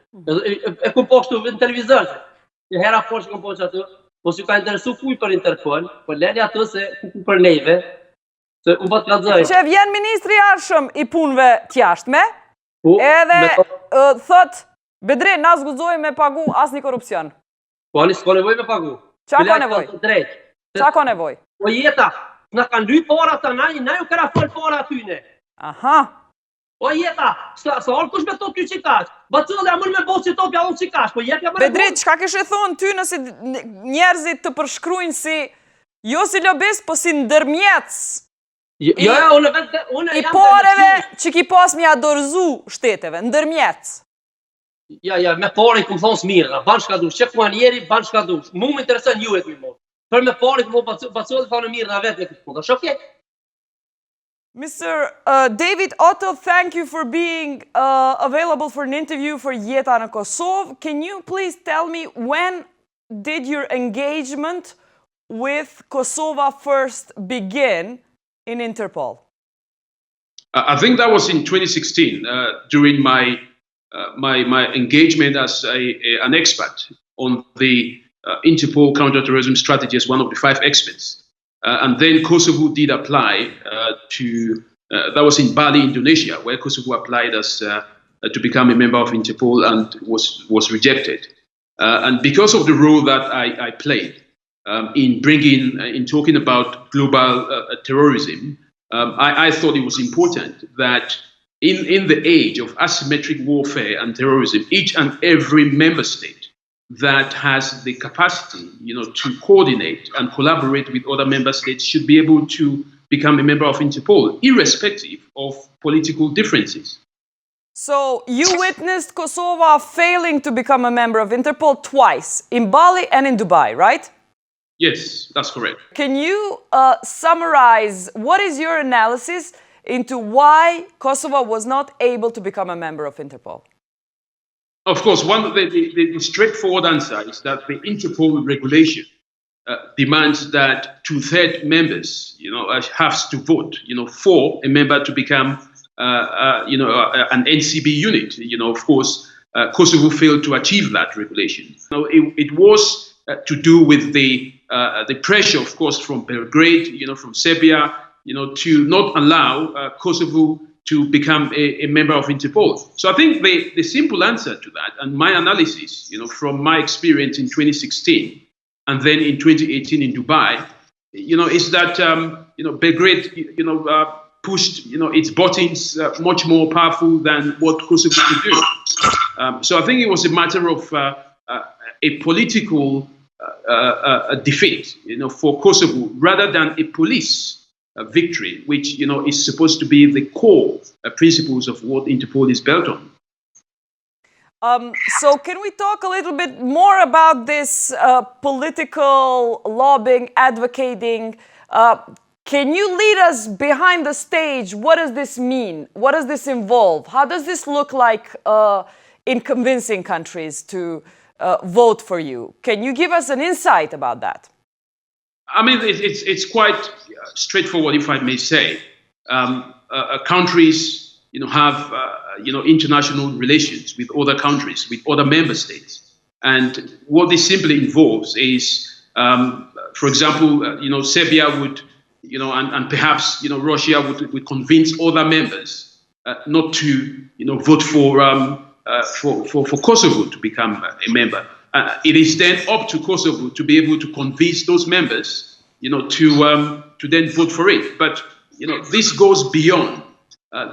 E ku po kështu në televizor, që hera por që kom po që atë, po si ka interesu kuj për Interpol, po leli atë se ku për neve, që vjen ministri arshëm i punve t'jashtme, edhe thët, Bedri, na zguzoj me pagu as një korupcion. Po, ani s'ko nevoj me pagu. Qa ka nevoj? Qa ka nevoj? Po jeta, na kanë dy para të na ju këra fol para atyne. Aha. Po jeta, sa orë kush me tot ty qikash? Baculli, a mund me bo që tot pja unë qikash, po jetja më Bedri, qka kështë thonë ty nësi njerëzit të përshkrujnë si, jo si lobist, po si ndërmjetës. I pareve që ki pas mi adorzu shteteve, ndërmjetës. Ja, me pare i këmë thonë s'mirë, banë shka dush, që ku anjeri, banë shka dush. Mu më interesën ju e të mi morë. Për me pare i këmë baculli thonë mirë në vetë me këtë punë, është okej. Mr. David Otto, thank you for being available for an interview for Jeta në Kosovë. Can you please tell me when did your engagement with Kosova first begin in Interpol? I think that was in 2016 during my engagement as an expert on the Interpol counterterrorism strategy as one of the 5 experts. And then Kosovo did apply that was in Bali, Indonesia, where Kosovo applied as to become a member of Interpol and was rejected. And because of the role that I played in talking about global terrorism, I thought it was important that in the age of asymmetric warfare and terrorism, each and every member state that has the capacity, to coordinate and collaborate with other member states should be able to become a member of Interpol, irrespective of political differences. So you witnessed Kosovo failing to become a member of Interpol twice, in Bali and in Dubai, right? Yes, that's correct. Can you summarize what is your analysis into why Kosovo was not able to become a member of Interpol? Of course, the straightforward answer is that the Interpol regulation demands that two-thirds members, have to vote, for a member to become, an NCB unit. Of course, Kosovo failed to achieve that regulation. It was to do with the pressure, of course, from Belgrade, from Serbia, to not allow Kosovo to become a member of Interpol. So I think the simple answer to that, and my analysis, from my experience in 2016 and then in 2018 in Dubai, is that Belgrade, pushed its buttons much more powerful than what Kosovo could do. So I think it was a matter of a political defeat, for Kosovo, rather than a police victory, which is supposed to be the core principles of what Interpol is built on. So can we talk a little bit more about this political lobbying, advocating? Can you lead us behind the stage? What does this mean? What does this involve? How does this look like in convincing countries to vote for you? Can you give us an insight about that? I mean, it's quite straightforward, if I may say. Countries, have international relations with other countries, with other member states, and what this simply involves is, for example, Serbia would, and perhaps Russia would convince other members not to, vote for Kosovo to become a member. It is then up to Kosovo to be able to convince those members, to then vote for it. But this goes beyond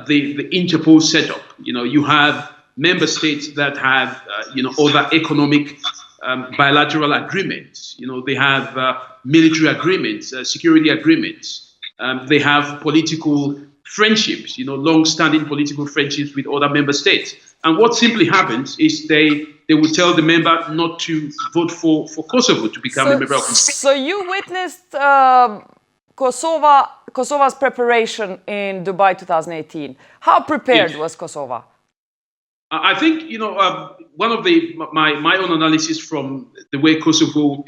the Interpol setup. You have member states that have other economic bilateral agreements. They have military agreements, security agreements. They have political friendships. Long-standing political friendships with other member states. And what simply happens is they will tell the member not to vote for Kosovo to become a member of the state. So you witnessed Kosovo's preparation in Dubai 2018. How prepared was Kosovo? I think, one of my own analysis from the way Kosovo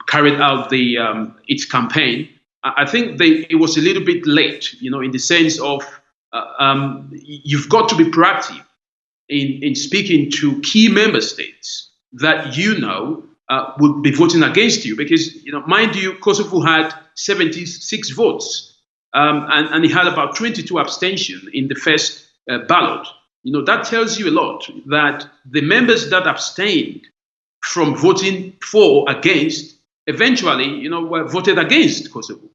carried out its campaign, I think it was a little bit late, in the sense of you've got to be proactive in speaking to key member states that would be voting against you, because mind you, Kosovo had 76 votes and it had about 22 abstention in the first ballot. That tells you a lot, that the members that abstained from voting for, against, eventually were voted against Kosovo.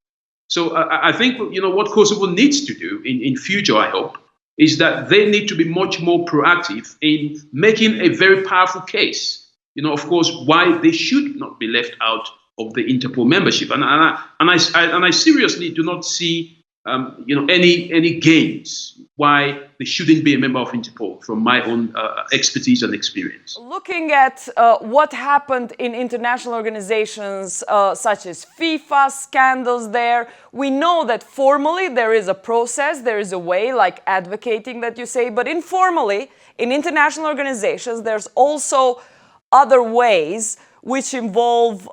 So I think what Kosovo needs to do in future, I hope, is that they need to be much more proactive in making a very powerful case, of course, why they should not be left out of the Interpol membership. And I seriously do not see, any gains why they shouldn't be a member of Interpol, from my own expertise and experience. Looking at what happened in international organizations such as FIFA, scandals there, we know that formally there is a process, there is a way, like advocating that you say, but informally, in international organizations, there's also other ways which involve,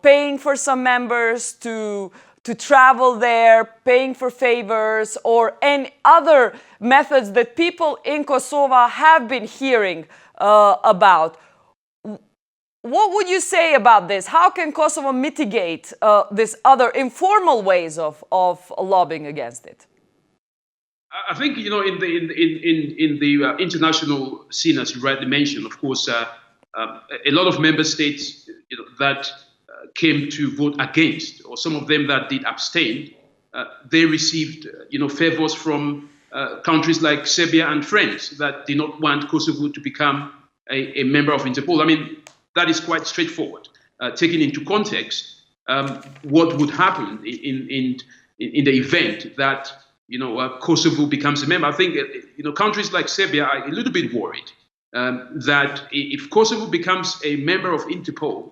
paying for some members to travel there, paying for favors, or any other methods that people in Kosovo have been hearing about. What would you say about this? How can Kosovo mitigate these other informal ways of lobbying against it? I think in the international scene, as you rightly mentioned, of course, a lot of member states that came to vote against, or some of them that did abstain, they received favors from countries like Serbia and France that did not want Kosovo to become a member of Interpol. I mean, that is quite straightforward. Taking into context what would happen in the event that Kosovo becomes a member. I think countries like Serbia are a little bit worried that if Kosovo becomes a member of Interpol,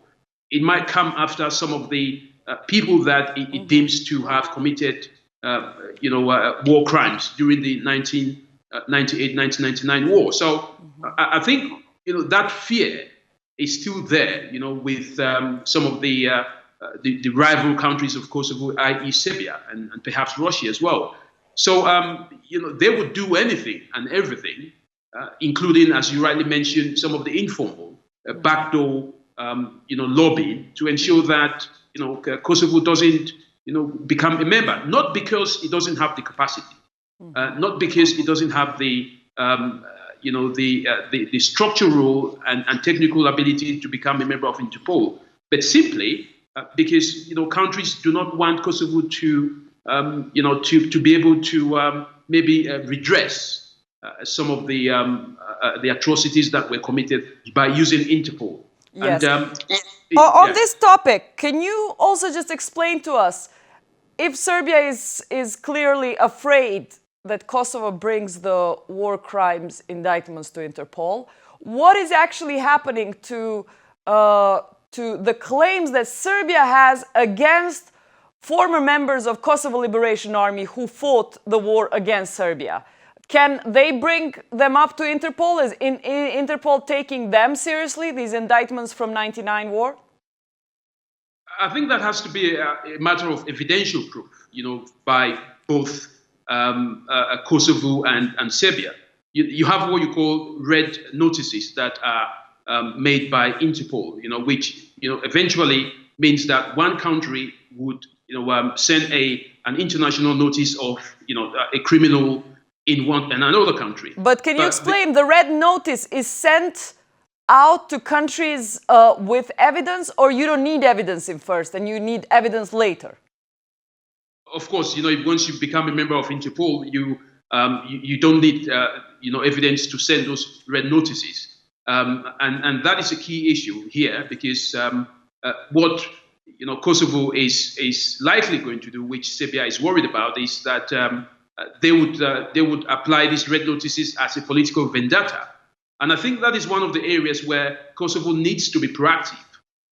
it might come after some of the people that it deems to have committed war crimes during the 1998-1999 war. So I think that fear is still there, with some of the rival countries of Kosovo, i.e. Serbia, and perhaps Russia as well. So, they would do anything and everything, including, as you rightly mentioned, some of the informal backdoor, lobbying to ensure that, Kosovo doesn't, become a member, not because it doesn't have the capacity, not because it doesn't have the structural and technical ability to become a member of Interpol, but simply because countries do not want Kosovo to be able to maybe redress some of the atrocities that were committed by using Interpol. Yes. And, on this topic, can you also just explain to us if Serbia is clearly afraid that Kosovo brings the war crimes indictments to Interpol, what is actually happening to the claims that Serbia has against former members of Kosovo Liberation Army who fought the war against Serbia? Can they bring them up to Interpol? Is Interpol taking them seriously, these indictments from '99 war? I think that has to be a matter of evidential proof, by both Kosovo and Serbia. You have what you call red notices that are made by Interpol, which eventually means that one country would send an international notice of a criminal in another country. But can you explain, the red notice is sent out to countries with evidence, or you don't need evidence in first and you need evidence later? Of course, once you become a member of Interpol, you don't need evidence to send those red notices, and that is a key issue here, because what Kosovo is likely going to do, which Serbia is worried about, is that they would apply these red notices as a political vendetta, and I think that is one of the areas where Kosovo needs to be proactive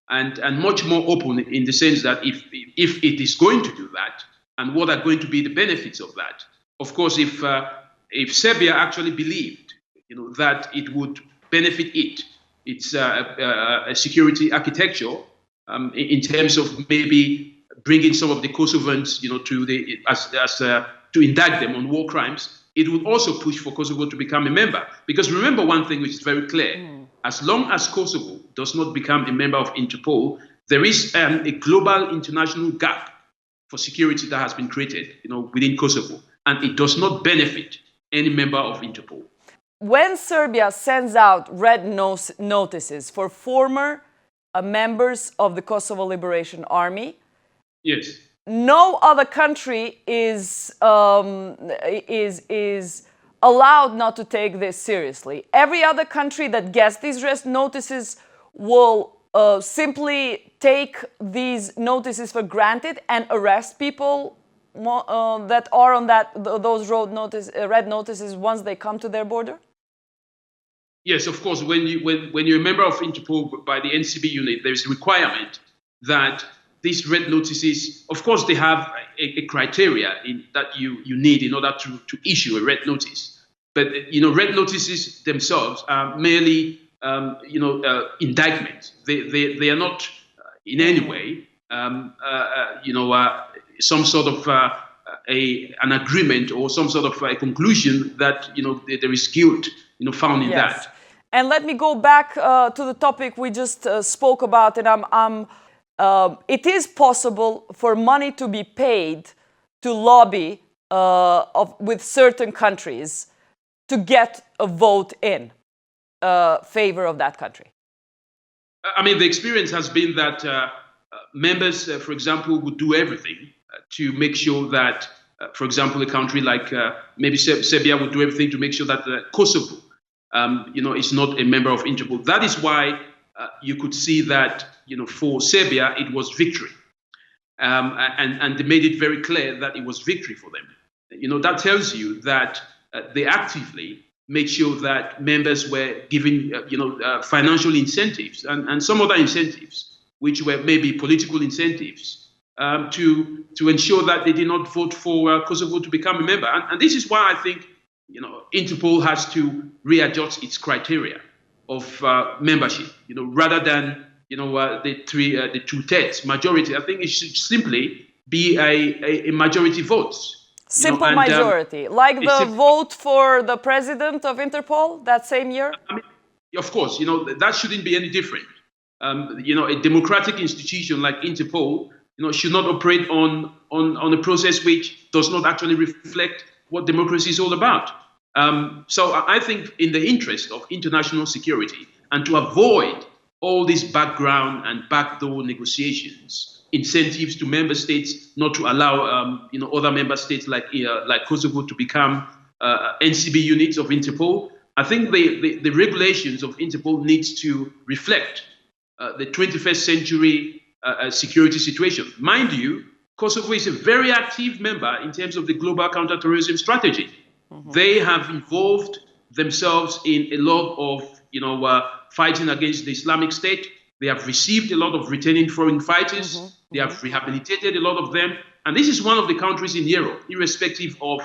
and much more open, in the sense that if it is going to do that, and what are going to be the benefits of that. Of course, if Serbia actually believed, that it would benefit its security architecture, in terms of maybe bringing some of the Kosovans, to indict them on war crimes, it would also push for Kosovo to become a member. Because remember one thing which is very clear: as long as Kosovo does not become a member of Interpol, there is a global international gap for security that has been created, within Kosovo, and it does not benefit any member of Interpol. When Serbia sends out red notices for former members of the Kosovo Liberation Army, yes, no other country is allowed not to take this seriously. Every other country that gets these red notices will simply take these notices for granted and arrest people that are on those red notices once they come to their border? Yes, of course. When you're a member of Interpol by the NCB unit, there's a requirement that these red notices, of course, they have a criteria that you need in order to issue a red notice. But red notices themselves are merely indictments. They are not in any way some sort of an agreement or some sort of a conclusion that there is guilt found in that. And let me go back to the topic we just spoke about, and it is possible for money to be paid to lobby with certain countries to get a vote in favor of that country. I mean, the experience has been that members, for example, would do everything to make sure that for example, a country like maybe Serbia would do everything to make sure that Kosovo, is not a member of Interpol. That is why you could see that, for Serbia, it was victory. And they made it very clear that it was victory for them. That tells you that they actively made sure that members were given, financial incentives and some other incentives, which were maybe political incentives, to ensure that they did not vote for Kosovo to become a member. And this is why I think, Interpol has to readjust its criteria of membership, rather than the 2/3 majority. I think it should simply be a majority vote. Simple majority, like the vote for the president of Interpol that same year? I mean, of course, that shouldn't be any different. A democratic institution like Interpol, should not operate on a process which does not actually reflect what democracy is all about. So I think in the interest of international security and to avoid all these background and backdoor negotiations, incentives to member states not to allow other member states like Kosovo to become NCB units of Interpol. I think the regulations of Interpol needs to reflect the 21st century security situation. Mind you, Kosovo is a very active member in terms of the global counterterrorism strategy. Mm-hmm. They have involved themselves in a lot of fighting against the Islamic State. They have received a lot of returning foreign fighters. Mm-hmm. They have rehabilitated a lot of them. And this is one of the countries in Europe, irrespective of,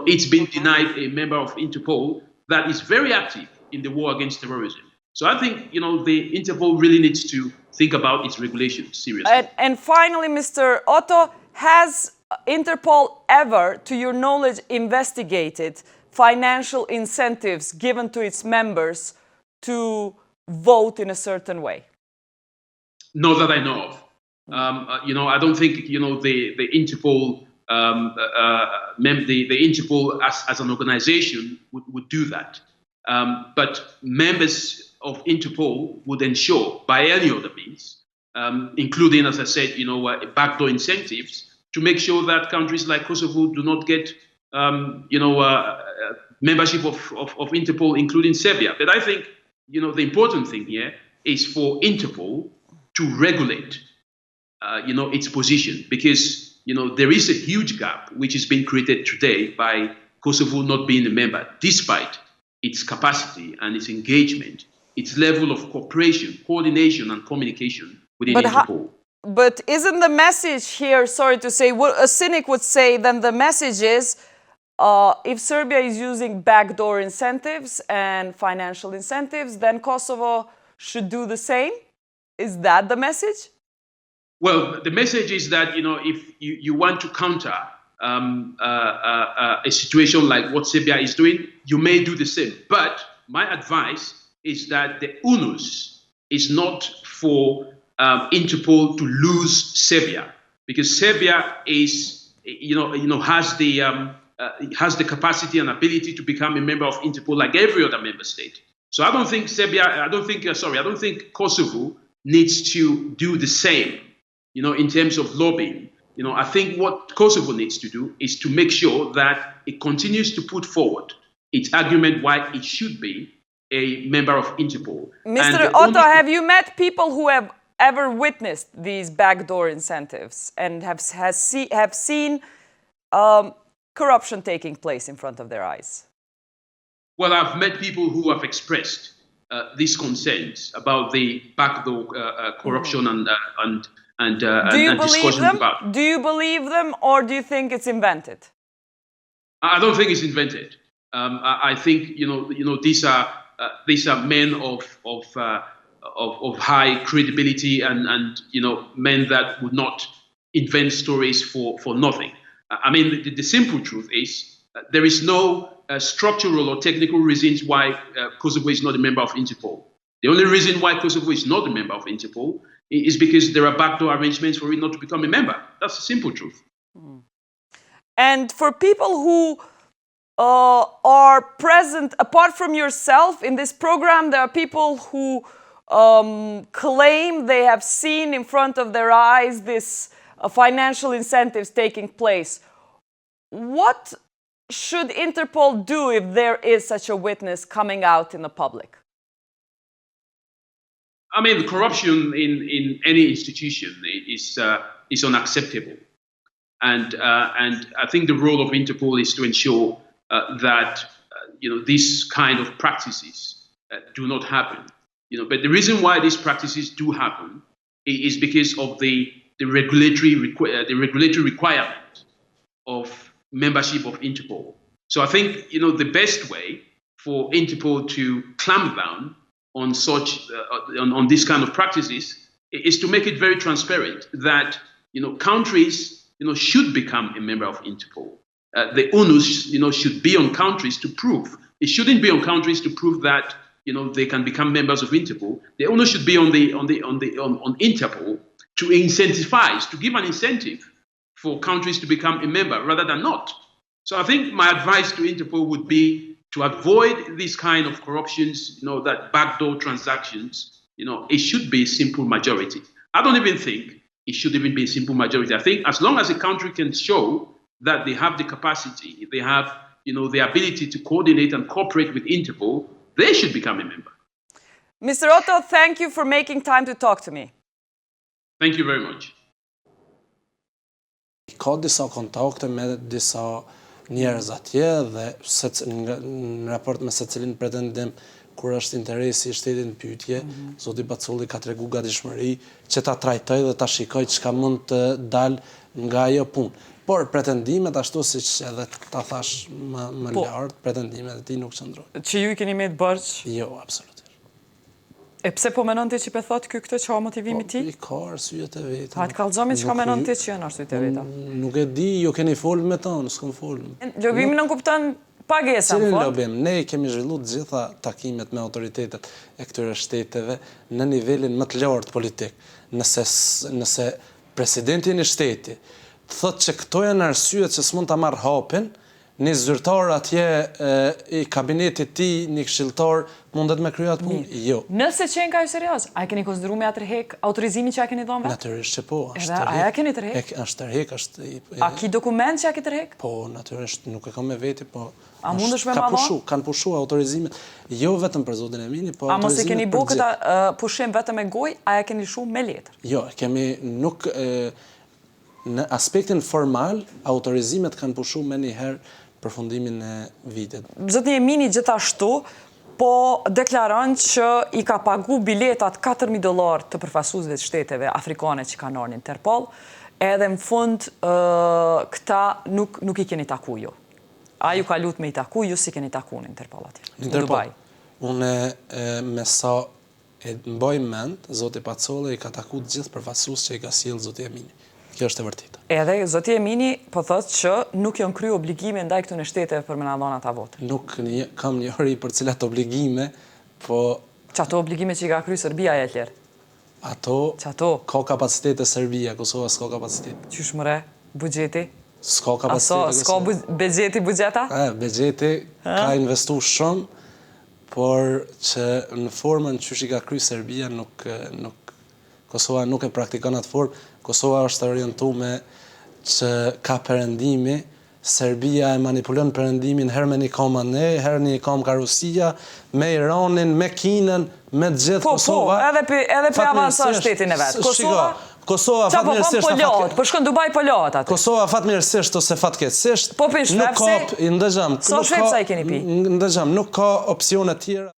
it's been denied a member of Interpol, that is very active in the war against terrorism. So I think, the Interpol really needs to think about its regulations seriously. And finally, Mr. Otto, has Interpol ever, to your knowledge, investigated financial incentives given to its members to vote in a certain way? Not that I know of. I don't think the Interpol, the Interpol as an organization would do that. But members of Interpol would ensure, by any other means, including, as I said, backdoor incentives, to make sure that countries like Kosovo do not get, membership of Interpol, including Serbia. But I think, the important thing here is for Interpol to regulate, its position, because, there is a huge gap which has been created today by Kosovo not being a member, despite its capacity and its engagement, its level of cooperation, coordination, and communication within Interpol. But isn't the message here, sorry to say, a cynic would say, then the message is, if Serbia is using backdoor incentives and financial incentives, then Kosovo should do the same? Is that the message? Well, the message is that, if you want to counter a situation like what Serbia is doing, you may do the same. But my advice is that the onus is not for Interpol to lose Serbia, because Serbia is, has the capacity and ability to become a member of Interpol like every other member state. So I don't think Kosovo needs to do the same, in terms of lobbying. I think what Kosovo needs to do is to make sure that it continues to put forward its argument why it should be a member of Interpol. Mr. Otto, have you met people who have ever witnessed these backdoor incentives and have seen corruption taking place in front of their eyes? Well, I've met people who have expressed these concerns about the backdoor corruption and discussions about. Do you believe them, or do you think it's invented? I don't think it's invented. I think these are men of high credibility and men that would not invent stories for nothing. I mean, the simple truth is there is no structural or technical reasons why Kosovo is not a member of Interpol. The only reason why Kosovo is not a member of Interpol is because there are backdoor arrangements for it not to become a member. That's the simple truth. And for people who are present, apart from yourself in this program, there are people who claim they have seen in front of their eyes this financial incentives taking place. what should Interpol do if there is such a witness coming out in the public? I mean, corruption in any institution is unacceptable, and I think the role of Interpol is to ensure that these kind of practices do not happen. But the reason why these practices do happen is because of the regulatory requirement of membership of Interpol. So I think the best way for Interpol to clamp down on such on this kind of practices is to make it very transparent that countries should become a member of Interpol. The onus should be on countries to prove. It shouldn't be on countries to prove that they can become members of Interpol. The onus should be on Interpol to incentivize, to give an incentive for countries to become a member rather than not. So I think my advice to Interpol would be to avoid these kind of corruptions, that backdoor transactions. It should be a simple majority. I don't even think it should even be a simple majority. I think as long as a country can show that they have the capacity, they have the ability to coordinate and cooperate with Interpol, they should become a member. Mr. Otto, thank you for making time to talk to me. Thank you very much. Ka disa kontakte me disa njerëz atje dhe në raport me secilin pretendim kur është interesi i shtetit në pyetje, zoti Baculli ka tregu gatishmëri që ta trajtoj dhe ta shikoj çka mund të dalë nga ajo punë. Por pretendimet ashtu siç edhe ta thash më lart, pretendimet e tij nuk qëndrojnë. Që ju I keni me të bërç? Jo, absolutisht. E pse po menon ti që pe thot këtë që ka motivimi ti? Ka arsyet e veta. Ha të kallëzomi çka menon ti që janë arsyet e veta? Nuk e di, ju keni folur me ta, s'kam folur. Lobimi nuk kupton pagesa në Cilin fond. lobim? Ne kemi zhvilluar të gjitha takimet me autoritetet e këtyre shteteve në nivelin më të lartë politik. Nëse presidenti I shtetit thotë që këto janë arsyet që s'mund ta marr hapin, një zyrtar atje I kabinetit tij, një këshilltar mundet me kryer atë punë? Jo. Nëse qenë ka ju serioz, a e keni konsideruar me tërheq autorizimin që a keni dhënë vetë? Natyrisht që po, është Edhe a ja keni tërheq? Është tërheq, është A ki dokument që a ki tërheq? Po, natyrisht nuk e kam me veti, po. A mundesh me ma dhënë? Kanë pushu autorizimet, jo vetëm për zotin Emini, po A mos e keni autorizimet bo për këta pushim vetëm me gojë, a e keni lëshu me letër? Jo, kemi nuk në aspektin formal autorizimet kanë pushu me njëherë përfundimin e vitit. Zoti Emini gjithashtu po deklaron që I ka pagu biletat $4.000 të përfaqësuesve të shteteve afrikane që kanë ardhur në Interpol, edhe në fund këta nuk I keni taku ju. A ju ka lutë me I taku, ju si keni taku në Interpol atje, në Dubai. Unë me sa e mbaj mend, zoti Pacolli I ka taku të gjithë përfaqësues që I ka sjell zoti Emini. Kjo është e vërtetë. Edhe zoti Emini po thotë që nuk janë kryer obligime ndaj këtyre shteteve për me na dhënë ata votë. Nuk kam një hëri për cilat obligime, po Çato obligime që I ka kryer Serbia e tjerë. Ato ka kapacitete Serbia, Kosova s'ka kapacitet. Qysh mëre, buxheti? S'ka kapacitet. S'ka buxheta? Buxheti ka investuar shumë, por që në formën që I ka kryer Serbia Kosova nuk e praktikon atë formë. Kosova është orientuar që ka perëndimi, Serbia e manipulon perëndimin herë me një kam ne, herë një kam ka Rusia, me Iranin, me Kinën, me të gjithë Kosova. Po, edhe për avanson shtetin e vet. Kosova fatmirësisht. Po shkon Dubai po lohet aty. Kosova fatmirësisht ose fatkeqësisht. Po për shpepsi. Sa shpepsa I keni pi? Ndëgjam, nuk ka opsione tjera.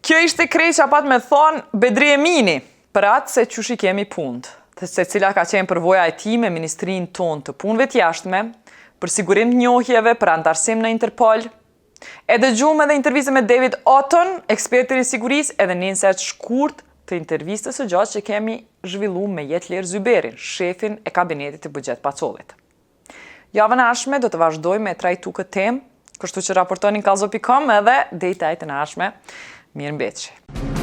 Kjo ishte kreqa pat me thonë Bedri Emini, për atë se qysh I kemi punët, se cila ka qenë përvoja e tij me ministrinë tonë të punëve të jashtme, për sigurim të njohjeve, për antarësim në Interpol. E dëgjuam edhe intervistën me David Otton, ekspertin I sigurisë, edhe një insert shkurt të intervistës së gjatë që kemi zhvilluar me Jetler Zyberin, shefin e kabinetit të buxhet Pacollit. Javën e ardhshme do të vazhdojmë me trajtu këtë temë, kështu që raportoni në kallzo.com edhe deri të ardhmen. Mirëmbëjtje.